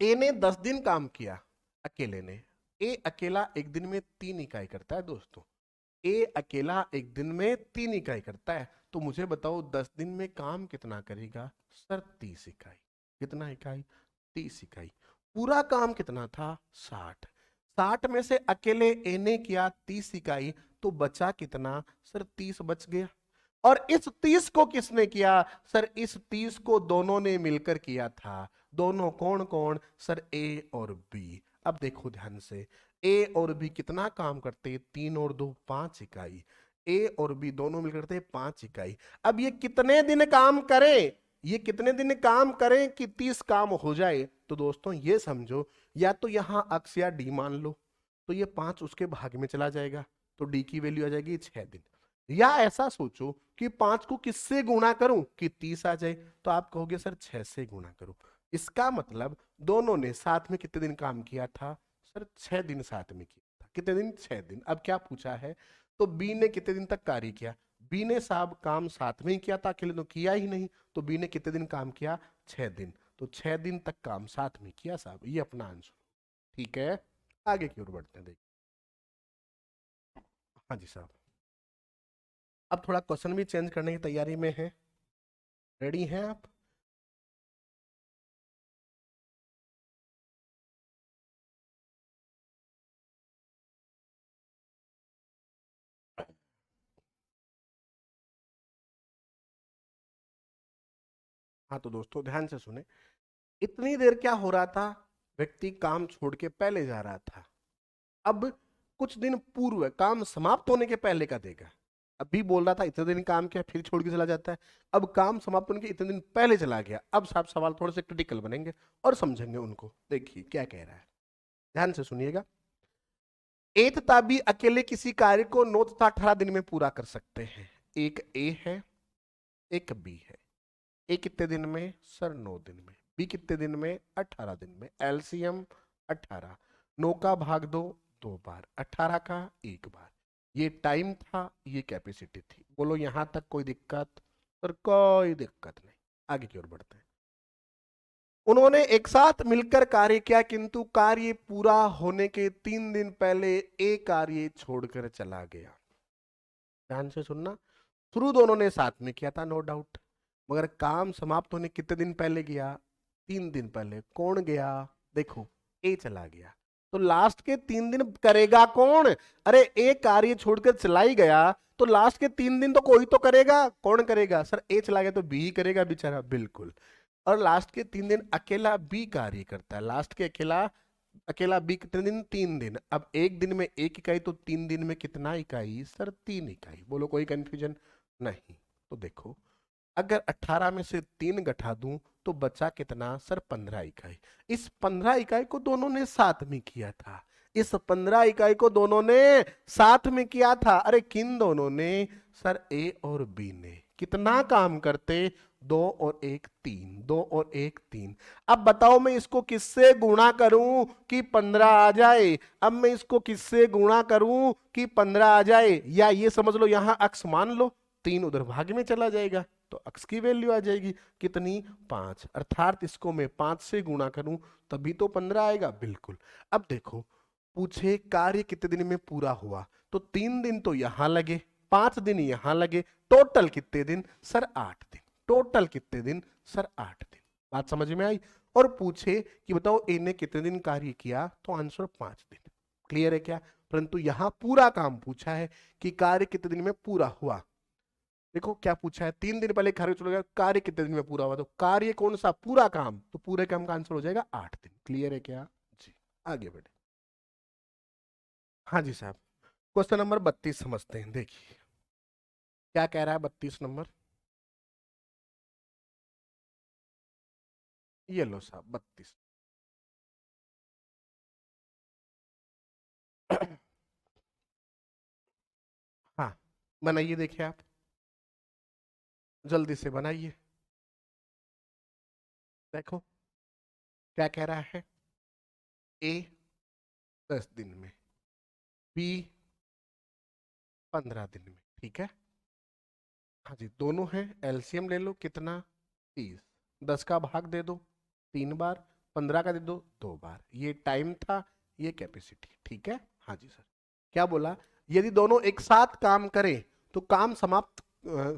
ए ने 10 दिन काम किया अकेले ने। ए अकेला एक दिन में 3 इकाई करता है दोस्तों। ए अकेला एक दिन में 3 इकाई करता है, तो मुझे बताओ 10 दिन में काम कितना करेगा? सर 30 इकाई। कितना इकाई? 30 इकाई। पूरा काम कितना था? 60। 60 में से अकेले ए ने किया 30 इकाई, तो बचा कितना? सर 30 बच गया। और इस 30 को किसने किया? सर इस 30 को दोनों ने मिलकर किया था। दोनों कौन कौन? सर ए और बी। अब देखो ध्यान से, ए और बी कितना काम करते? 3 और 2 5 इकाई। ए और बी दोनों मिलकर करते 5 इकाई। अब ये कितने दिन काम करें? ये कितने दिन काम करें कि 30 काम हो जाए? तो दोस्तों ये समझो, या तो यहां अक्स या डी मान लो, तो ये 5 उसके भाग में चला जाएगा, तो डी की वैल्यू आ जाएगी 6 दिन। या ऐसा सोचो कि 5 को किससे गुणा करूं कि 30 आ जाए, तो आप कहोगे सर 6 से गुणा करो। इसका मतलब दोनों ने साथ में कितने दिन काम किया था? सर 6 दिन साथ में किया था। कितने दिन? 6 दिन। अब क्या पूछा है? तो बी ने कितने दिन तक कार्य किया? बी ने साहब काम साथ में ही किया था, अकेले तो किया ही नहीं। तो बी ने कितने दिन काम किया? 6 दिन। तो 6 दिन तक काम साथ में किया साहब, ये अपना आंसर। ठीक है, आगे की ओर बढ़ते हैं। देखिए, हाँ जी साहब, अब थोड़ा क्वेश्चन भी चेंज करने की तैयारी में है। रेडी हैं आप? हाँ तो दोस्तों ध्यान से सुने, इतनी देर क्या हो रहा था? व्यक्ति काम छोड़ के पहले जा रहा था। अब कुछ दिन पूर्व, काम समाप्त होने के पहले का देगा। अभी बोल रहा था इतने दिन काम किया, फिर छोड़ के चला जाता है। अब काम समाप्त होने के इतने दिन पहले चला गया। अब साहब सवाल थोड़े से क्रिटिकल बनेंगे और समझेंगे उनको। देखिए क्या कह रहा है, ध्यान से सुनिएगा। ए तथा बी अकेले किसी कार्य को 9 तथा 18 दिन में पूरा कर सकते हैं। एक ए है, एक बी है। ए कितने दिन में? सर 9 दिन में। बी कितने दिन में? 18 दिन में। एलसीएम 18, 9 का भाग दो 2 बार, 18 का 1 बार। ये टाइम था, ये कैपेसिटी थी। बोलो यहां तक कोई दिक्कत? सर कोई दिक्कत नहीं। आगे की ओर बढ़ते हैं। उन्होंने एक साथ मिलकर कार्य किया, किंतु कार्य पूरा होने के 3 दिन पहले ए कार्य छोड़कर चला गया। ध्यान से सुनना, शुरू दोनों ने साथ में किया था, नो डाउट, मगर काम समाप्त होने कितने दिन पहले गया? 3 दिन पहले। कौन गया? देखो ए चला गया, तो लास्ट के 3 दिन करेगा कौन? अरे ए कार्य छोड़कर चला ही गया, तो लास्ट के 3 दिन तो कोई तो करेगा। कौन करेगा? सर ए चला गया तो बी ही करेगा बेचारा, बिल्कुल। और लास्ट के 3 दिन अकेला बी कार्य करता है। लास्ट के अकेला अकेला बी कितने दिन? 3 दिन। अब एक दिन में 1 इकाई, तो 3 दिन में कितना इकाई? सर 3 इकाई। बोलो कोई कंफ्यूजन नहीं? तो देखो, अगर 18 में से 3 घटा दूं तो बचा कितना? सर 15 इकाई। इस 15 इकाई को दोनों ने साथ में किया था। इस 15 इकाई को दोनों ने साथ में किया था। अरे किन दोनों ने? सर ए और बी ने। कितना काम करते? 2 और 1 3, 2 और 1 3। अब बताओ मैं इसको किससे गुणा करूं कि 15 आ जाए? अब मैं इसको किससे गुणा करूं कि 15 आ जाए? या ये समझ लो यहां अक्स मान लो, 3 उधर भाग में चला जाएगा, तो अक्स की वैल्यू आ जाएगी कितनी? 5। अर्थात इसको मैं 5 से गुणा करूं तभी तो 15 आएगा, बिल्कुल। अब देखो, पूछे कार्य कितने दिन में पूरा हुआ, तो 3 दिन तो यहां लगे, 5 दिन यहां लगे, टोटल कितने दिन? सर 8 दिन। टोटल कितने दिन? सर 8 दिन। बात समझ में आई? और पूछे कि बताओ ए ने कितने दिन कार्य किया, तो आंसर 5 दिन। क्लियर है क्या? परंतु यहां पूरा काम पूछा है कि कार्य कितने दिन में पूरा हुआ। देखो क्या पूछा है, 3 दिन पहले कार्य चला गया, कार्य कितने दिन में पूरा हुआ, तो कार्य कौन सा? पूरा काम, तो पूरे काम का आंसर हो जाएगा 8 दिन। क्लियर है क्या जी? आगे बढ़े। हाँ जी साहब, क्वेश्चन नंबर 32 समझते हैं। देखिए क्या कह रहा है 32 नंबर, ये लो साहब 32। हाँ बनाइए, देखिए आप जल्दी से बनाइए। देखो क्या कह रहा है, ए 10 दिन में, बी 15 दिन में, ठीक है। हाँ जी, दोनों हैं, एलसीएम ले लो, कितना? 30। 10 का भाग दे दो 3 बार, 15 का दे दो 2 बार। ये टाइम था, ये कैपेसिटी, ठीक है। हाँ जी सर, क्या बोला? यदि दोनों एक साथ काम करें तो काम समाप्त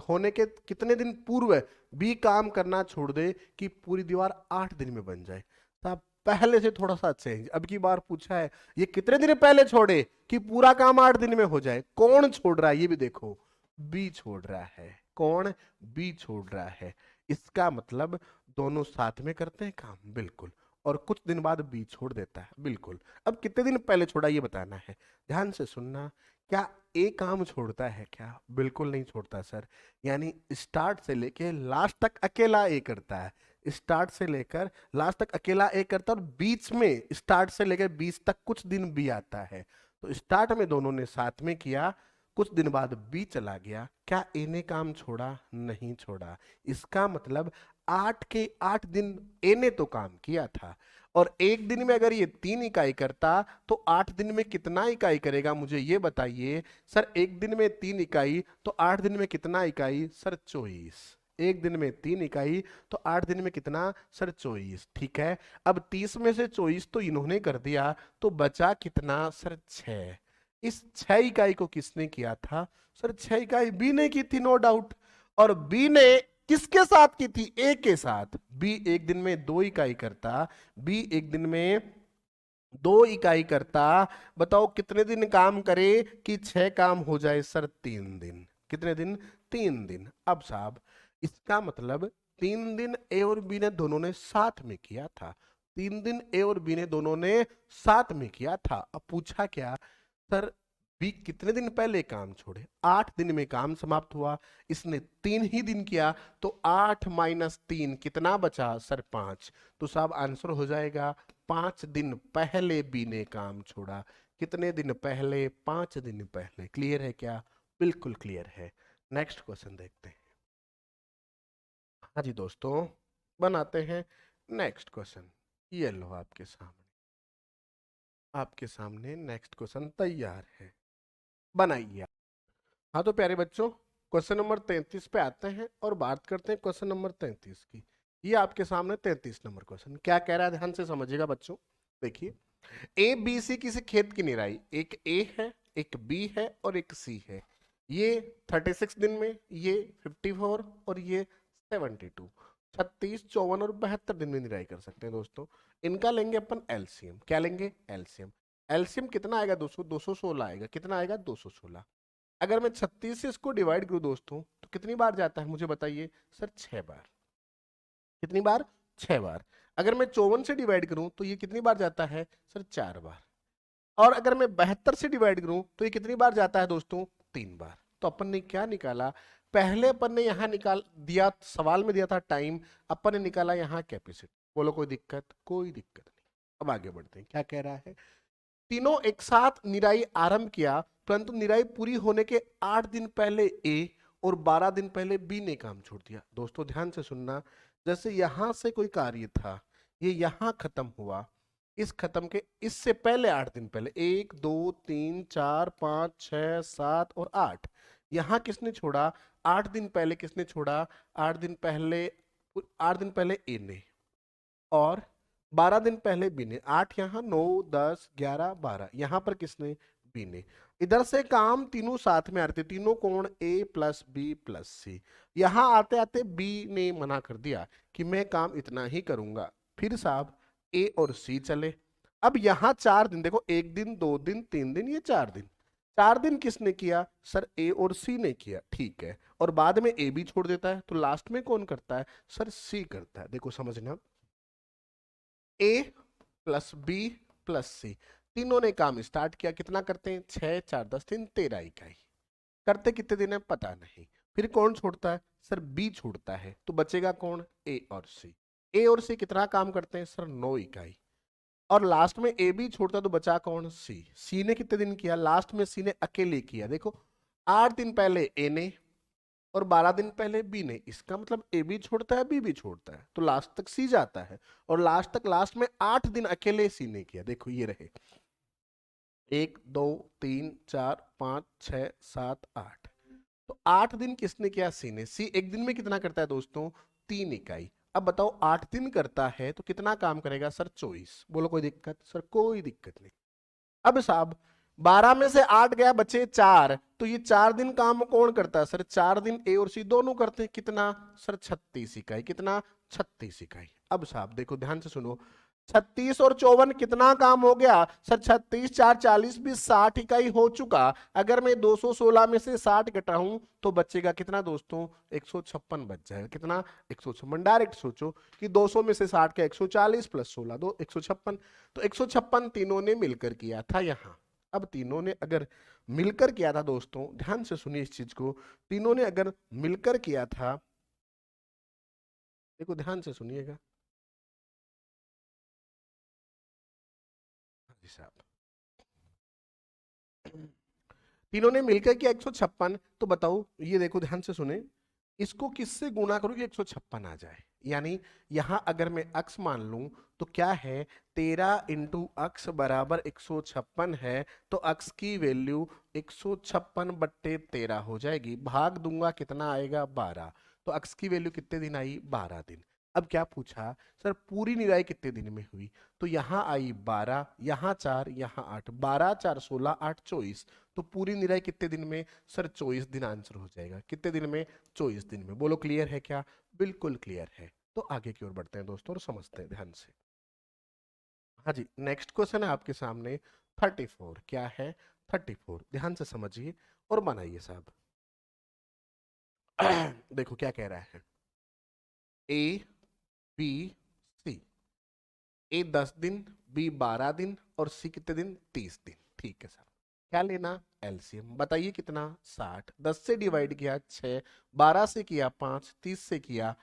होने के कितने दिन पूर्व बी काम करना छोड़ दे कि पूरी दीवार 8 दिन में बन जाए। साहब पहले से थोड़ा सा चेंज, अब की बार पूछा है ये कितने दिन पहले छोड़े कि पूरा काम 8 दिन में हो जाए। कौन छोड़ रहा है ये भी देखो, बी छोड़ रहा है। कौन? बी छोड़ रहा है। इसका मतलब दोनों साथ में करते हैं काम, बिल्कुल। और कुछ दिन बाद बी छोड़ देता है, बिल्कुल। अब कितने दिन पहले छोड़ा ये बताना है, ध्यान से सुनना। क्या ए काम छोड़ता है क्या? बिल्कुल नहीं छोड़ता सर। यानी स्टार्ट से लेके लास्ट तक अकेला ए करता है। स्टार्ट से लेकर लास्ट तक अकेला ए करता है, और बीच में स्टार्ट से लेकर बीच तक कुछ दिन बी आता है। तो स्टार्ट में दोनों ने साथ में किया, कुछ दिन बाद बी चला गया, क्या ए ने काम छोड़ा? नहीं छोड़ा। इसका मतलब 8 के 8 दिन ए ने तो काम किया था। और एक दिन में अगर ये 3 इकाई करता तो 8 दिन में कितना इकाई करेगा, मुझे ये बताइए। सर एक दिन में 3 इकाई तो 8 दिन में कितना इकाई? सर 24। एक दिन में 3 इकाई तो 8 दिन में कितना? सर 24, ठीक है। अब 30 में से 24 तो इन्होंने कर दिया, तो बचा कितना? सर 6। इस 6 इकाई को किसने किया था? सर 6 इकाई बी ने की थी, नो डाउट। और बी ने किसके साथ की थी? ए के साथ। बी एक दिन में 2 इकाई करता, बी एक दिन में 2 इकाई करता। बताओ कितने दिन काम करे कि 6 काम हो जाए? सर 3 दिन। कितने दिन? 3 दिन। अब साहब इसका मतलब 3 दिन ए और बी ने दोनों ने साथ में किया था। 3 दिन ए और बी ने दोनों ने साथ में किया था। अब पूछा क्या? सर बी कितने दिन पहले काम छोड़े? 8 दिन में काम समाप्त हुआ, इसने 3 ही दिन किया, तो 8 माइनस 3 कितना बचा? सर 5। तो साहब आंसर हो जाएगा 5 दिन पहले बी ने काम छोड़ा। कितने दिन पहले? 5 दिन पहले। क्लियर है क्या? बिल्कुल क्लियर है। नेक्स्ट क्वेश्चन देखते हैं। हाँ जी दोस्तों, बनाते हैं नेक्स्ट क्वेश्चन। ये लो आपके सामने, आपके सामने नेक्स्ट क्वेश्चन तैयार है, बनाइए। हाँ तो प्यारे बच्चों, क्वेश्चन नंबर 33 पे आते हैं और बात करते हैं क्वेश्चन नंबर 33 की। ये आपके सामने 33 नंबर क्वेश्चन क्या कह रहा है, ध्यान से समझिएगा बच्चों। देखिए, ए बी सी किसी खेत की निराई, एक ए है, एक बी है और एक सी है। ये 36 दिन में, ये 54 और ये 72, 36, 54 और 72 दिन में निराई कर सकते हैं दोस्तों। इनका लेंगे अपन एलसीएम। क्या लेंगे? एलसीएम। एलसीएम कितना आएगा? 216 आएगा। कितना आएगा? 216। अगर मैं 36 से इसको डिवाइड करूं दोस्तों, तो कितनी बार जाता है मुझे बताइए। सर 6 बार। कितनी बार? 6 बार। अगर मैं 54 से डिवाइड करूं तो ये कितनी बार जाता है? सर 4 बार। और अगर मैं 72 से डिवाइड करूं तो ये कितनी बार जाता है दोस्तों? 3 बार। तो अपन ने क्या निकाला? पहले अपन ने यहां निकाल दिया, सवाल में दिया था टाइम, अपन ने निकाला यहां कैपेसिटी। बोलो कोई दिक्कत? कोई दिक्कत नहीं। अब आगे बढ़ते हैं, क्या कह रहा है। तीनों एक साथ निराई आरंभ किया, परंतु निराई पूरी होने के 8 दिन पहले ए और 12 दिन पहले बी ने काम छोड़ दिया। दोस्तों ध्यान से सुनना, जैसे यहां से कोई कार्य था, ये यहां खत्म हुआ, इस खत्म के इससे पहले 8 दिन पहले, 1 2 3 4 5 6 7 और 8, यहां किसने छोड़ा? 8 दिन पहले किसने छोड़ा? 8 दिन पहले, 8 दिन पहले ए ने, और 12 दिन पहले बी ने। 8 यहाँ, 9 10 11 12, यहां पर किसने? बी ने। इधर से काम तीनों साथ में आ रहे थे, तीनों कोण ए प्लस बी प्लस सी। यहां आते आते बी ने मना कर दिया कि मैं काम इतना ही करूंगा। फिर साहब ए और सी चले। अब यहां 4 दिन देखो, 1 दिन 2 दिन 3 दिन, ये 4 दिन। 4 दिन किसने किया सर? ए और सी ने किया, ठीक है। और बाद में ए भी छोड़ देता है, तो लास्ट में कौन करता है सर? सी करता है। देखो समझना, ए प्लस बी प्लस सी, तीनों ने काम स्टार्ट किया। कितना करते हैं? 6 4 10 3 13 इकाई। करते कितने दिन है पता नहीं। फिर कौन छोड़ता है सर? बी छोड़ता है, तो बचेगा कौन? ए और सी। ए और सी कितना काम करते हैं सर? 9 इकाई। और लास्ट में ए भी छोड़ता, तो बचा कौन? सी। सी ने कितने दिन किया? लास्ट में सी ने अकेले किया। देखो 8 दिन पहले ए ने और 12 दिन पहले बी ने, इसका मतलब ए भी छोड़ता है बी भी छोड़ता है, तो लास्ट तक सी जाता है। और लास्ट में 8 दिन अकेले सी ने किया। देखो ये रहे 1 2 3 4 5 6 7 8, तो 8 दिन किसने किया? सी ने। सी एक दिन में कितना करता है दोस्तों? 3 इकाई। अब बताओ 8 दिन करता है तो कितना काम करेगा सर? 24। बोलो कोई दिक्कत सर? कोई दिक्कत नहीं। अब साहब 12 में से 8 गया, बचे 4, तो ये 4 दिन काम कौन करता है सर? 4 दिन ए और सी दोनों करते हैं। कितना सर? 36 इकाई। कितना? 36 इकाई। अब साहब देखो ध्यान से सुनो, 36 और 54 कितना काम हो गया सर? 36 4 40 भी 60 इकाई हो चुका। अगर मैं 216 में से 60 घटाऊं तो बचेगा कितना दोस्तों? 156 बच जाएगा। कितना? 156। डायरेक्ट सोचो कि 200 में से 60 का 140 प्लस 16 दो 156, तो 156 तीनों ने मिलकर किया था यहां। अब तीनों ने अगर मिलकर किया था दोस्तों, ध्यान से सुनिए इस चीज को, तीनों ने अगर मिलकर किया था, देखो ध्यान से सुनिएगा जी साहब, तीनों ने मिलकर किया 156, तो बताओ ये देखो ध्यान से सुने, इसको किससे गुणा करो कि 156 आ जाए? यानी यहां अगर मैं अक्स मान लूं तो क्या है? 13 इंटू अक्स बराबर 156 है, तो अक्स की वैल्यू 156/13 हो जाएगी। भाग दूंगा कितना आएगा? 12। तो अक्स की वैल्यू कितने दिन आई? 12 दिन। अब क्या पूछा सर? पूरी निराई कितने दिन में हुई? तो यहां आई 12, यहां 4, यहां 8, 12 4 16 8 24, तो पूरी निराई कितने दिन में सर? 24 दिन आंसर हो जाएगा। कितने दिन में? 24 दिन में। बोलो क्लियर है क्या? बिल्कुल क्लियर है। तो आगे की ओर बढ़ते हैं दोस्तों और समझते हैं ध्यान से। हाँ जी, नेक्स्ट क्वेश्चन है आपके सामने 34। क्या है? 34, ध्यान से समझिए और बनाइए साहब। देखो क्या कह रहा है, ए बी सी। ए 10 दिन, बी 12 दिन और सी कितने दिन? 30 दिन। ठीक है सर, क्या लेना? एलसीएम। बताइए कितना? 60। 10 से डिवाइड किया 6, 12 से किया 5, 30 से किया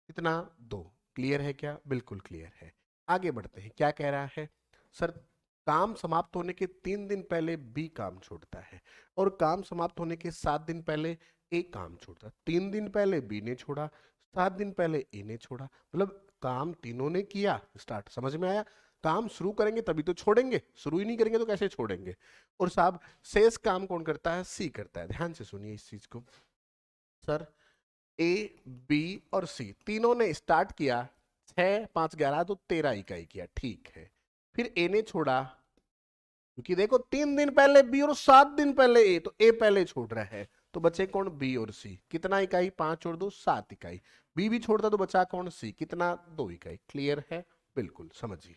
कितना? 2। क्लियर है क्या? बिल्कुल क्लियर है। आगे बढ़ते हैं। क्या कह रहा है सर? काम समाप्त होने के 3 दिन पहले बी काम छोड़ता है और काम समाप्त होने के 7 दिन पहले ए काम छोड़ता है। 3 दिन पहले बी ने छोड़ा, 7 दिन पहले ए ने छोड़ा, मतलब काम तीनों ने किया स्टार्ट। समझ में आया? काम शुरू करेंगे तभी तो छोड़ेंगे, शुरू ही नहीं करेंगे तो कैसे छोड़ेंगे? और साहब शेष काम कौन करता है? सी करता है। ध्यान से सुनिए इस चीज को सर, ए बी और सी तीनों ने स्टार्ट किया, 6 5 11 तो 13 इकाई किया, ठीक है। फिर ए ने छोड़ा, क्योंकि देखो 3 दिन पहले बी और 7 दिन पहले ए, तो ए पहले छोड़ रहा है, तो बचे कौन? बी और सी। कितना इकाई? 5 और 2 7 इकाई। बी भी छोड़ता तो बचा कौन? सी। कितना? 2 इकाई। क्लियर है? बिल्कुल समझिए।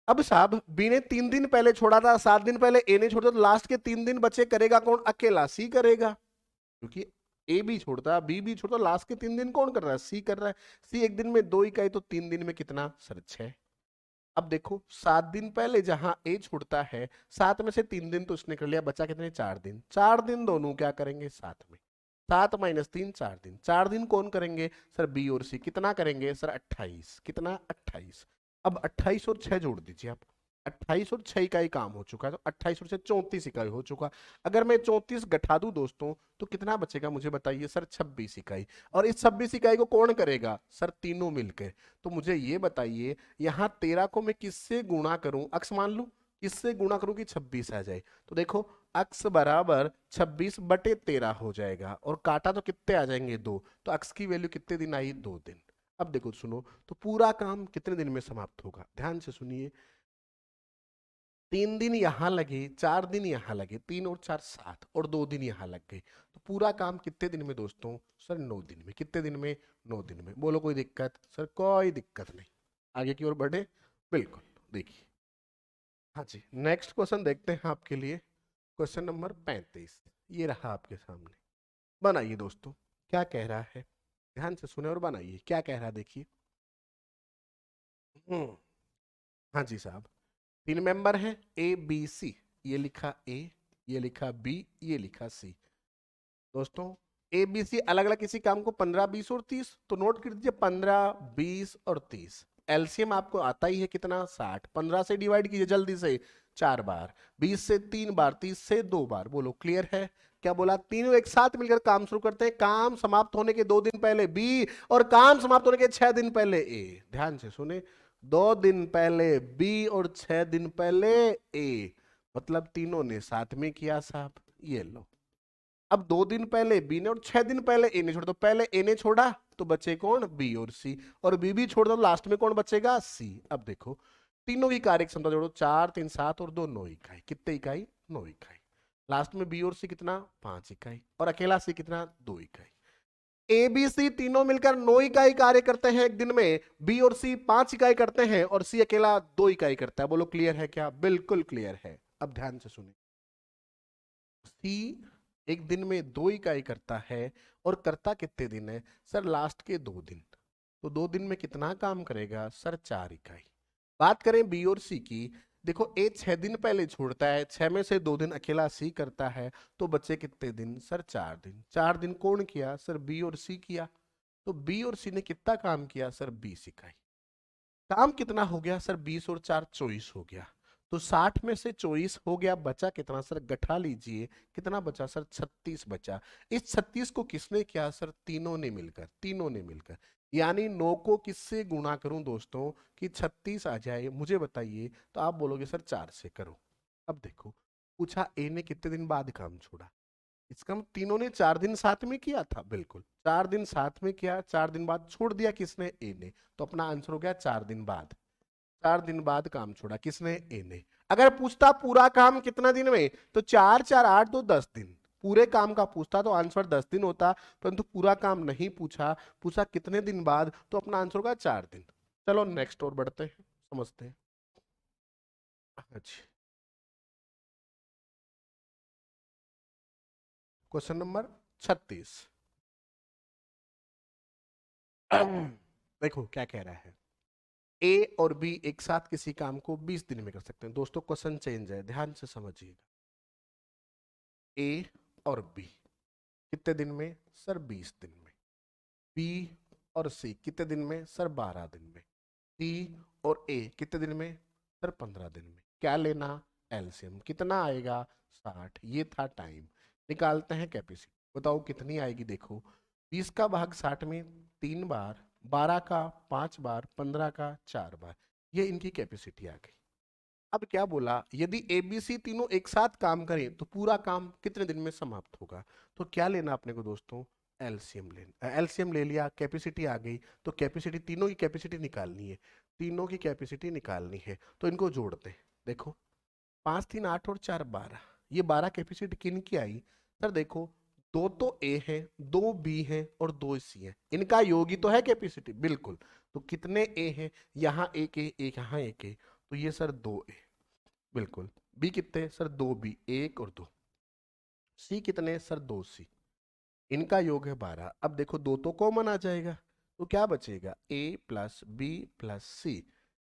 अब साहब बी ने 3 दिन पहले छोड़ा था, 7 दिन पहले ए ने छोड़ा, तो लास्ट के 3 दिन बचे करेगा कौन? अकेला सी करेगा, क्योंकि ए भी छोड़ता है बी भी छोड़ता, लास्ट के 3 दिन कौन कर रहा है? सी कर रहा है। सी एक दिन में 2 इकाई, तो 3 दिन में कितना सर? 6। अब देखो 7 दिन पहले जहां ए छोड़ता है, 7 में से 3 दिन तो उसने कर लिया, बचा कितने? 4 दिन। 4 दिन दोनों क्या करेंगे? साथ में। 7 - 3 4 दिन। 4 दिन कौन करेंगे सर? बी और सी। कितना करेंगे सर? 28। कितना? 28। अब 28 और 6 जोड़ दीजिए आप। 28 और 6 इकाई काम हो चुका है, तो 28 और 6 34 इकाई हो चुका। अगर मैं 34 घटा दूं दोस्तों तो कितना बचेगा मुझे बताइए सर? 26 इकाई। और इस 26 इकाई को कौन करेगा सर? तीनों मिलकर। तो मुझे ये बताइए, यहाँ 13 को मैं किससे गुणा करूं? अक्स मान लूं, किससे गुणा करूं कि 26 आ जाए? तो देखो अक्स बराबर 26/13 हो जाएगा, और काटा तो कितने आ जाएंगे? 2। तो अक्स की वैल्यू कितने दिन आई? 2 दिन। अब देखो सुनो, तो पूरा काम कितने दिन में समाप्त होगा? ध्यान से सुनिए, 3 दिन यहाँ लगे, 4 दिन यहाँ लगे, 3 और 4 7 और 2 दिन यहाँ लग गए, तो पूरा काम कितने दिन में दोस्तों? सर 9 दिन में। कितने दिन में? 9 दिन में। बोलो कोई दिक्कत? सर कोई दिक्कत नहीं। आगे की ओर बढ़े। बिल्कुल। देखिए, हाँ जी, नेक्स्ट क्वेश्चन देखते हैं आपके लिए। क्वेश्चन नंबर 35 ये रहा आपके सामने। बनाइए दोस्तों, क्या कह रहा है, ध्यान से सुने और बनाइए। क्या कह रहा है देखिए। हाँ जी साहब, 3 मेंबर हैं ए बी सी। ये लिखा ए, ये लिखा बी, ये लिखा सी। दोस्तों, ए बी सी अलग अलग किसी काम को 15, 20 और 30, तो नोट कर दीजिए 15, 20 और 30। एलसीएम आपको आता ही है कितना? 60। 15 से डिवाइड कीजिए जल्दी से 4 बार, 20 से 3 बार, 30 से 2 बार। बोलो क्लियर है? क्या बोला? तीनों एक साथ मिलकर काम शुरू करते हैं। काम समाप्त होने के 2 दिन पहले बी और काम समाप्त होने के 6 दिन पहले ए। ध्यान से सुने, 2 दिन पहले बी और 6 दिन पहले ए, मतलब तीनों ने साथ में किया साहब। ये लो, अब 2 दिन पहले बी ने और 6 दिन पहले ए ने छोड़ दो। पहले ए ने छोड़ा तो बचे कौन? बी और सी, और बी भी छोड़ दो, लास्ट में कौन बचेगा? सी। अब देखो, तीनों की कार्य क्षमता जोड़ो, 4, 3, 7 और 2 9 इकाई। कितने इकाई? 9 इकाई। लास्ट में बी और सी कितना? 5 इकाई, और अकेला सी कितना? 2 इकाई। ए बी सी तीनों मिलकर 9 इकाई कार्य करते हैं एक दिन में, बी और सी 5 इकाई करते हैं, और सी अकेला 2 इकाई करता है। बोलो क्लियर है क्या? बिल्कुल क्लियर है। अब ध्यान से सुनिए, सी एक दिन में 2 इकाई करता है, और करता कितने दिन है? सर लास्ट के 2 दिन। तो 2 दिन में कितना काम करेगा? सर 4 इकाई। बात करें बी और सी की, देखो ए 6 दिन पहले छोड़ता है, 6 में से 2 दिन अकेला सी करता है, तो बचे कितने दिन? सर 4 दिन। 4 दिन कौन किया? सर बी और सी किया। तो बी और सी ने कितना काम किया? सर 20 इकाई। काम कितना हो गया? सर 20 और 4 24 हो गया। तो 60 में से 24 हो गया, बचा कितना? सर गठा लीजिए, कितना बचा? सर 36 बचा। इस 36 को किसने किया? सर तीनों ने मिलकर। तीनों ने मिलकर, यानी 9 को किससे गुणा करूं दोस्तों कि 36 आ जाए? मुझे बताइए। तो आप बोलोगे सर 4 से करो। अब देखो, पूछा ए ने कितने दिन बाद काम छोड़ा, इसका मतलब तीनों ने 4 दिन साथ में किया था। बिल्कुल, 4 दिन साथ में किया, 4 दिन बाद छोड़ दिया किसने? ए ने। तो अपना आंसर हो गया 4 दिन बाद। 4 दिन बाद काम छोड़ा किसने? ए ने। अगर पूछता पूरा काम कितना दिन में, तो 4, 4, 8 तो 10 दिन। पूरे काम का पूछता तो आंसर 10 दिन होता, परंतु पूरा काम नहीं पूछा, पूछा कितने दिन बाद, तो अपना आंसर होगा 4 दिन। चलो नेक्स्ट और बढ़ते हैं, समझते हैं। अच्छा, क्वेश्चन नंबर 36। देखो क्या कह रहा है। ए और बी एक साथ किसी काम को 20 दिन में कर सकते हैं। दोस्तों क्वेश्चन चेंज है, ध्यान से समझिएगा। ए और बी कितने दिन में? सर 20 दिन में। बी और सी कितने दिन में? सर 12 दिन में। सी और ए कितने दिन में? सर 15 दिन में। क्या लेना? एलसीएम। कितना आएगा? 60। ये था टाइम। निकालते हैं कैपेसिटी। बताओ कितनी आएगी। देखो, 20 का भाग 60 में 3 बार, 12 का 5 बार, 15 का 4 बार। ये इनकी कैपेसिटी आ गई। अब क्या बोला, यदि ए बी सी तीनों एक साथ काम करें तो पूरा काम कितने दिन में समाप्त होगा? तो क्या लेना अपने को दोस्तों? एलसीएम लेना। एलसीएम ले लिया, कैपेसिटी आ गई, तो कैपेसिटी, तीनों की कैपेसिटी निकालनी है। तीनों की कैपेसिटी निकालनी है, तो इनको जोड़ते हैं। देखो, 5, 3, 8 और 4 12, ये 12 कैपेसिटी किन की आई? सर देखो, 2 तो ए है, 2 बी है और 2 सी है, इनका योग ही तो है कैपेसिटी। बिल्कुल। तो कितने ए हैं? यहाँ एक ए, एक यहाँ एक ए, तो ये सर 2 ए। बिल्कुल। बी कितने? सर 2 बी, 1 और 2। सी कितने? सर 2 सी। इनका योग है 12। अब देखो, 2 तो कॉमन आ जाएगा, तो क्या बचेगा? ए प्लस बी प्लस सी।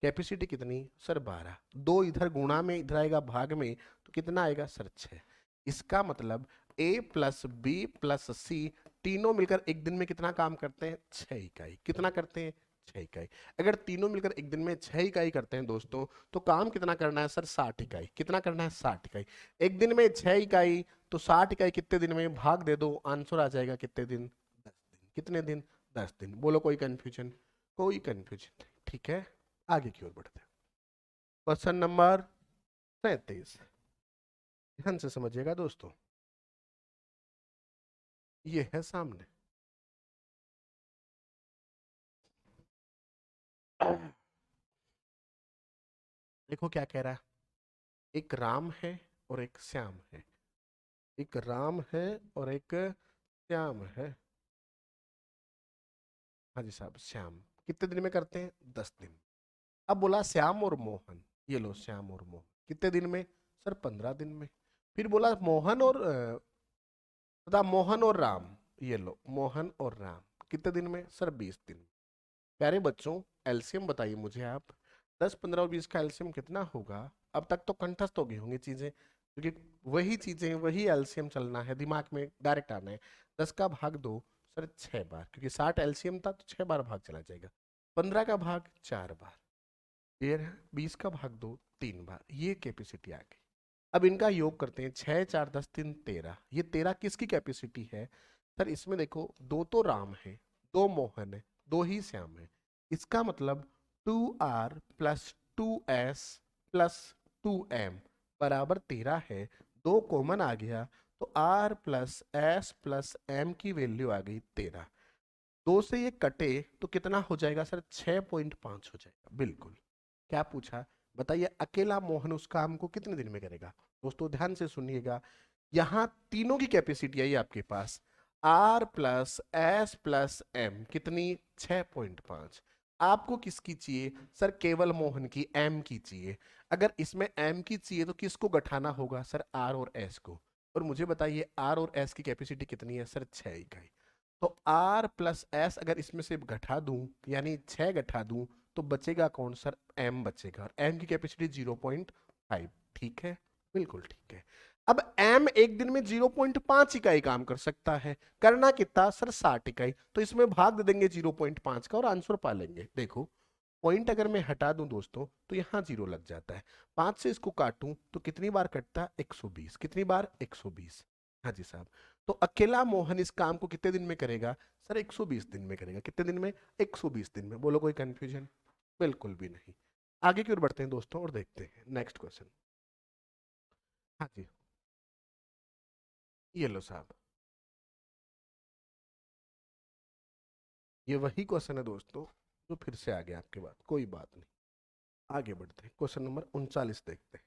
कैपेसिटी कितनी? सर 12। 2 इधर गुणा में, इधर आएगा भाग में, तो कितना आएगा? सर 6। इसका मतलब ए प्लस बी प्लस सी तीनों मिलकर एक दिन में कितना काम करते हैं? 6 इकाई। कितना करते हैं? 6 इकाई। अगर तीनों मिलकर एक दिन में 6 इकाई करते हैं दोस्तों, तो काम कितना करना है? सर 60 इकाई। कितना करना है? 60 इकाई। एक दिन में 6 इकाई, तो 60 इकाई कितने दिन में? भाग दे दो, आंसर आ जाएगा कितने दिन? 10 दिन। कितने दिन? 10 दिन। बोलो कोई कंफ्यूजन? कोई कंफ्यूजन नहीं। ठीक है, आगे की ओर बढ़ते हैं। क्वेश्चन नंबर 37, ध्यान से समझिएगा दोस्तों। ये है सामने। देखो क्या कह रहा है। एक राम है और एक श्याम है, एक राम है और एक श्याम है। हाँ जी साहब, श्याम कितने दिन में करते हैं? 10 दिन। अब बोला श्याम और मोहन, ये लो श्याम और मोहन कितने दिन में? सर 15 दिन में। फिर बोला मोहन और बता मोहन और राम, ये लो मोहन और राम कितने दिन में? सर 20 दिन। प्यारे बच्चों, एलसीएम बताइए मुझे आप। 10, 15 और 20 का एलसीएम कितना होगा? अब तक तो कंठस्थ हो गई होंगी चीजें, क्योंकि वही चीजें वही एलसीएम चलना है, दिमाग में डायरेक्ट आना है। 10 का भाग दो सर 6 बार, क्योंकि 60 एलसीएम था तो 6 बार भाग चला जाएगा। 15 का भाग 4 बार, क्लियर है। 20 का भाग दो 3 बार, ये कैपेसिटी आ गई। अब इनका योग करते हैं, 6, 4, 10, 3, 13। ये 13 किसकी कैपेसिटी है? सर इसमें देखो, दो तो राम है, दो मोहन है, दो ही श्याम है। इसका मतलब 2R plus 2S plus 2M बराबर 13 है। दो कॉमन आ गया तो R plus S plus M की वैल्यू आ गई 13। दो से ये कटे तो कितना हो जाएगा सर? 6.5 हो जाएगा, बिल्कुल। क्या पूछा? बताइए अकेला मोहन उस काम को कितने दिन में करेगा? दोस्तों ध्यान से सुनिएगा, यहां तीनों की कैपेसिटी आई आपके पास, R plus S plus M कितनी? 6.5। आपको किसकी चाहिए? सर केवल मोहन की, एम की चाहिए। अगर इसमें एम की चाहिए तो किसको गठाना होगा? सर आर और एस को। और मुझे बताइए आर और एस की कैपेसिटी कितनी है? सर 6 इकाई। तो R प्लस एस अगर इसमें से घटा दूं, यानी 6 घटा दूं, तो बचेगा कौन सर? M बचेगा, और M की कैपेसिटी 0.5। ठीक है, बिल्कुल ठीक है। अब M एक दिन में 0.5 इकाई काम कर सकता है, करना कितना सर? 60 इकाई। तो इसमें भाग दे देंगे 0.5 का और आंसर पा लेंगे। देखो पॉइंट अगर मैं हटा दूं दोस्तों तो यहाँ 0 लग जाता है। 5 से इसको काटूं तो कितनी बार कटता है? 120। कितनी बार? 120। हाँ जी साहब। तो अकेला मोहन इस काम को कितने दिन में करेगा? सर 120 दिन में करेगा। कितने दिन में? 120 दिन में। बोलो कोई कंफ्यूजन? बिल्कुल भी नहीं। आगे की ओर बढ़ते हैं दोस्तों और देखते हैं नेक्स्ट क्वेश्चन। हाँ जी, ये लो साहब, ये वही क्वेश्चन है दोस्तों जो फिर से आ गया आपके बाद, कोई बात नहीं। आगे बढ़ते हैं, क्वेश्चन नंबर 39 देखते हैं।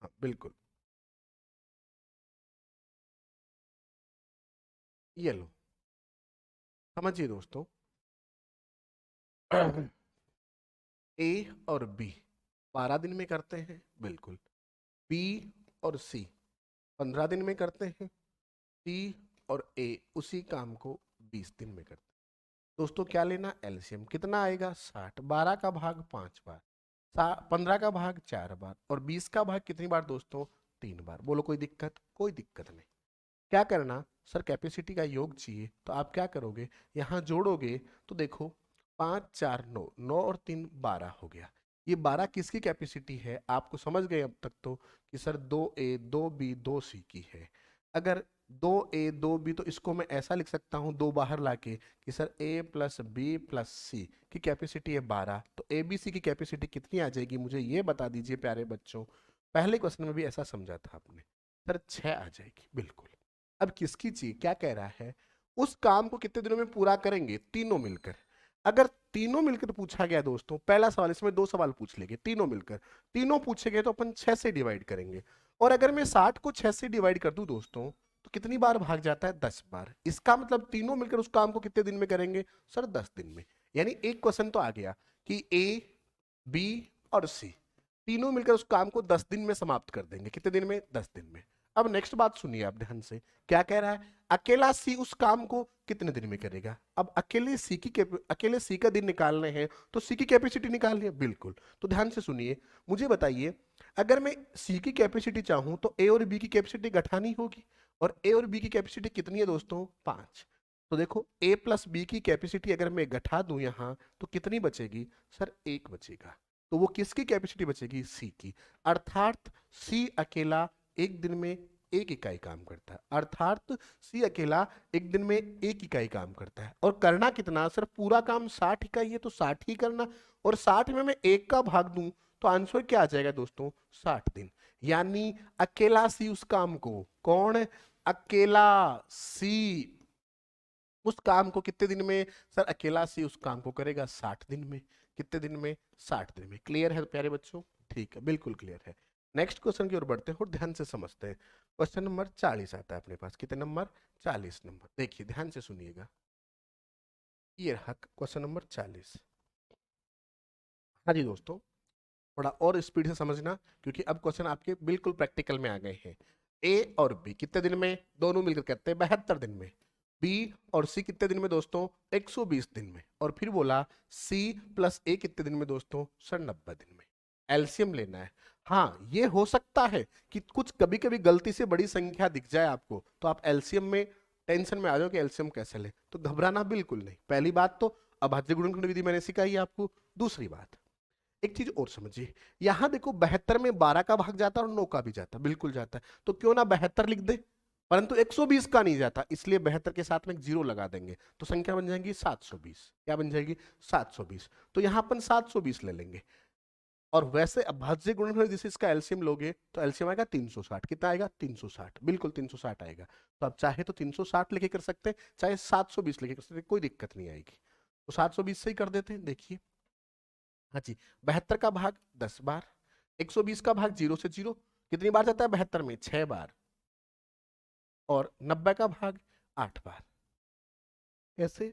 हाँ बिल्कुल, ये लो समझिए दोस्तों। ए और बी 12 दिन में करते हैं, बिल्कुल। बी और सी 15 दिन में करते हैं। सी और ए उसी काम को 20 दिन में करते हैं। दोस्तों क्या लेना? एलसीएम। कितना आएगा? 60। 12 का भाग 5 बार, 15 का भाग 4 बार, और 20 का भाग कितनी बार दोस्तों? 3 बार। बोलो कोई दिक्कत? कोई दिक्कत नहीं। क्या करना सर? कैपेसिटी का योग चाहिए, तो आप क्या करोगे? यहाँ जोड़ोगे तो देखो 5, 4, 9, 9 और 3, 12 हो गया। ये 12 किसकी कैपेसिटी है? आपको समझ गए अब तक तो कि सर 2A 2B 2C की है। अगर 2A 2B तो इसको मैं ऐसा लिख सकता हूँ दो बाहर लाके कि sir A plus B plus C की कैपेसिटी है 12। तो ABC की कैपेसिटी कितनी आ जाएगी? मुझे ये बता दीजिए प्यारे बच्चों। पहले क्वेश्चन में भी ऐसा समझा था आपने। सर 6 आ जाएगी, बिल्कुल। अब किसकी चाहिए? क्या कह रहा है? उस काम को कितने दिनों में पूरा करेंगे तीनों मिलकर? अगर तीनों मिलकर पूछा गया दोस्तों, पहला सवाल, इसमें दो सवाल पूछ लेंगे तीनों मिलकर। तीनों पूछे गए तो अपन 6 से डिवाइड करेंगे। और अगर मैं 60 को 6 से डिवाइड कर दूं दोस्तों, तो कितनी बार भाग जाता है? 10 बार। इसका मतलब तीनों मिलकर उस काम को कितने दिन में करेंगे? सर 10 दिन में। यानी एक क्वेश्चन तो आ गया कि ए बी और सी तीनों मिलकर उस काम को 10 दिन में समाप्त कर देंगे। कितने दिन में? 10 दिन में। अब नेक्स्ट बात सुनिए आप ध्यान से, क्या कह रहा है? अकेला सी उस काम को कितने दिन में करेगा? अब अकेले सी का दिन निकालने हैं तो सी की कैपेसिटी निकालनी है, बिल्कुल। तो ध्यान से सुनिए, मुझे बताइए अगर मैं सी की कैपेसिटी चाहूं तो ए और बी की कैपेसिटी घटानी होगी। और ए और बी की कैपेसिटी कितनी है दोस्तों? 5। तो देखो ए प्लस बी की कैपेसिटी अगर मैं घटा दूं यहां तो कितनी बचेगी? सर 1 बचेगा। तो वो किसकी कैपेसिटी बचेगी? सी की। अर्थात सी अकेला एक दिन में 1 इकाई काम करता है। अर्थात सी अकेला एक दिन में 1 इकाई काम करता है। और करना कितना? सर पूरा काम 60 इकाई है तो 60 ही करना। और 60 में मैं 1 का भाग दूं तो आंसर क्या आ जाएगा दोस्तों? 60 दिन। यानी अकेला सी उस काम को, कौन? अकेला सी उस काम को कितने दिन में? सर अकेला सी उस काम को करेगा 60 दिन में। कितने दिन में? 60 दिन में। क्लियर है प्यारे बच्चों? ठीक है, बिल्कुल क्लियर है। नेक्स्ट क्वेश्चन की ओर बढ़ते हैं और ध्यान से समझते हैं। क्वेश्चन नंबर 40 आता है अपने पास। कितने नंबर? 40 नंबर। देखिए ध्यान से सुनिएगा, ये रहा क्वेश्चन नंबर 40। हाँ जी दोस्तों, थोड़ा और स्पीड से समझना, क्योंकि अब क्वेश्चन आपके बिल्कुल प्रैक्टिकल में आ गए हैं। ए और बी कितने दिन में? दोनों मिलकर कहते हैं 72 दिन में। बी और सी कितने दिन में दोस्तों? 120 दिन में। और फिर बोला सी प्लस ए कितने दिन में दोस्तों? सर 90 दिन में। एलसीएम लेना है। हाँ, ये हो सकता है कि कुछ कभी कभी गलती से बड़ी संख्या दिख जाए आपको, तो आप एलसीएम में टेंशन में आ जाओ कि एलसीएम कैसे ले। तो घबराना बिल्कुल नहीं। पहली बात तो अभाज्य गुणनखंड विधि मैंने सिखाई है आपको। दूसरी बात, एक चीज और समझिए, यहां देखो 72 में 12 का भाग जाता है और 9 का भी जाता है, बिल्कुल जाता है। तो क्यों ना 72 लिख दे, परंतु 120 का नहीं जाता, इसलिए 72 के साथ में एक जीरो लगा देंगे, तो संख्या बन जाएगी 720। क्या बन जाएगी? 720। तो यहां अपन 720 ले लेंगे। और वैसे अभाज्य गुणनखंड जिसे इसका एलसीएम लोगे तो एलसीएम आएगा 360। कितना आएगा? 360, बिल्कुल 360 आएगा। तो आप चाहे तो 360 लेके कर सकते हैं, चाहे 720 लेके कर सकते हैं, कोई दिक्कत नहीं आएगी। तो 720 से ही कर देते हैं। देखिए, हाँ जी, 72 का भाग 10 बार, 120 का भाग 0 से 0 कितनी बार जाता है 72 में? 6 बार। और 90 का भाग 8 बार। ऐसे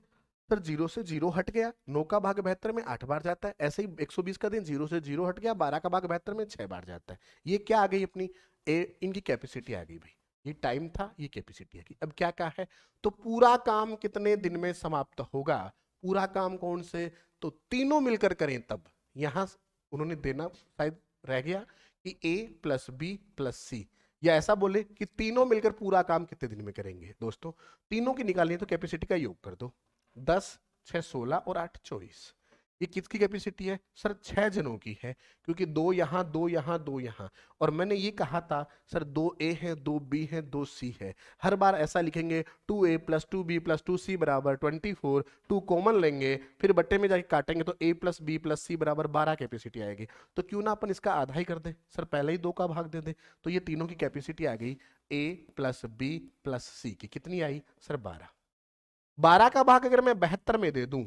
सर 0 से 0 हट गया, 9 का भाग 72 में 8 बार जाता है। ऐसे ही 120 का दिन 0 से 0 हट गया, 12 का भाग 72 में 6 बार जाता है। ये क्या आ गई अपनी? इनकी कैपेसिटी आ गई भाई। ये टाइम था, ये कैपेसिटी आ गई। अब क्या क्या है? तो पूरा काम कितने दिन में समाप्त होगा? पूरा काम कौन से? तो तीनों मिलकर करें तब। यहां उन्होंने देना शायद रह गया कि ए प्लस बी प्लस सी, या ऐसा बोले कि तीनों मिलकर पूरा काम कितने दिन में करेंगे। दोस्तों तीनों की निकालनी है तो कैपेसिटी का योग कर दो। 10 6 16 और 8 24। ये किसकी कैपेसिटी है? सर 6 जनों की है, क्योंकि 2 यहाँ 2 यहाँ 2 यहाँ। और मैंने ये कहा था सर 2 ए है 2 बी है 2 सी है। हर बार ऐसा लिखेंगे 2a plus 2b plus 2c बराबर 24। 2 कॉमन लेंगे, फिर बट्टे में जाके काटेंगे तो a प्लस बी प्लस सी बराबर 12 कैपेसिटी आएगी। तो क्यों ना अपन इसका आधा ही कर दें? सर पहले ही 2 का भाग दे दें। तो ये तीनों की कैपेसिटी आ गई a plus B plus C की। कितनी आई? सर 12। 12 का भाग अगर मैं 72 में दे दूं,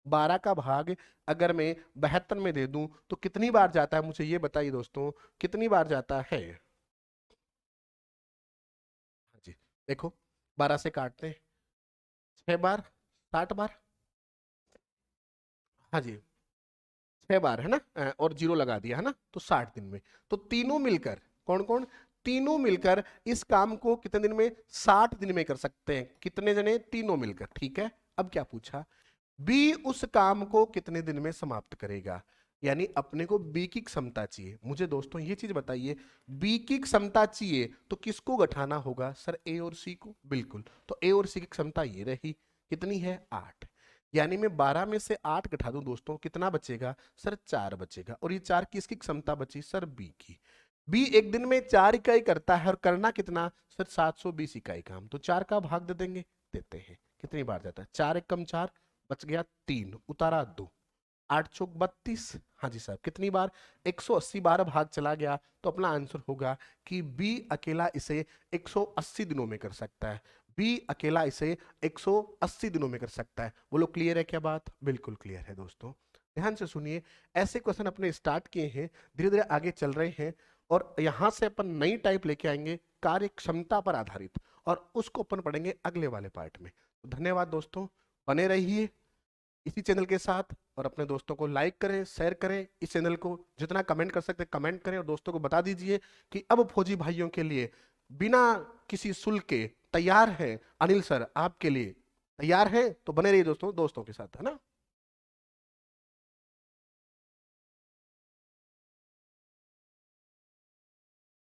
12 का भाग अगर मैं 72 में दे दूं तो कितनी बार जाता है? मुझे ये बताइए दोस्तों, कितनी बार जाता है? हाँ जी, देखो 12 से काटते हैं, 6 बार, 60 बार। हाँ जी, 6 बार है ना, और जीरो लगा दिया है ना, तो 60 दिन में। तो तीनों मिलकर, कौन कौन? तीनों मिलकर इस काम को कितने दिन में? 60 दिन में कर सकते हैं। कितने जने? तीनों मिलकर। ठीक है, अब क्या पूछा? बी उस काम को कितने दिन में समाप्त करेगा। यानी अपने को बी की क्षमता चाहिए। मुझे दोस्तों ये चीज बताइए, बी की क्षमता चाहिए तो किसको घटाना होगा? सर ए और सी को। बिल्कुल, तो ए और सी की क्षमता ये रही, कितनी है? 8। यानी मैं 12 में से 8 घटा दूं दोस्तों, कितना बचेगा? सर 4 बचेगा। और ये 4 किसकी क्षमता बची? सर बी की। बी एक दिन में 4 इकाई करता है, और करना कितना? सर 720 इकाई काम। तो 4 का भाग दे देंगे, देते हैं। कितनी बार जाता है? 4 एक कम 4, बच गया 3, उतारा 2, 8 चौक 32। हाँ जी साहब, कितनी बार? 180 बार भाग चला गया। तो अपना आंसर होगा कि बी अकेला इसे 180 दिनों में कर सकता है। बी अकेला इसे 180 दिनों में कर सकता है। बोलो क्लियर है क्या बात? बिल्कुल क्लियर है दोस्तों। ध्यान से सुनिए, ऐसे क्वेश्चन अपने स्टार्ट किए हैं, धीरे धीरे आगे चल रहे हैं, और यहां से अपन नई टाइप लेके आएंगे कार्य क्षमता पर आधारित, और उसको अपन पढ़ेंगे अगले वाले पार्ट में। तो धन्यवाद दोस्तों, बने रहिए इसी चैनल के साथ, और अपने दोस्तों को लाइक करें, शेयर करें। इस चैनल को जितना कमेंट कर सकते कमेंट करें, और दोस्तों को बता दीजिए कि अब फौजी भाइयों के लिए बिना किसी शुल्क के तैयार है अनिल सर, आपके लिए तैयार है। तो बने रहिए दोस्तों, दोस्तों के साथ, है ना।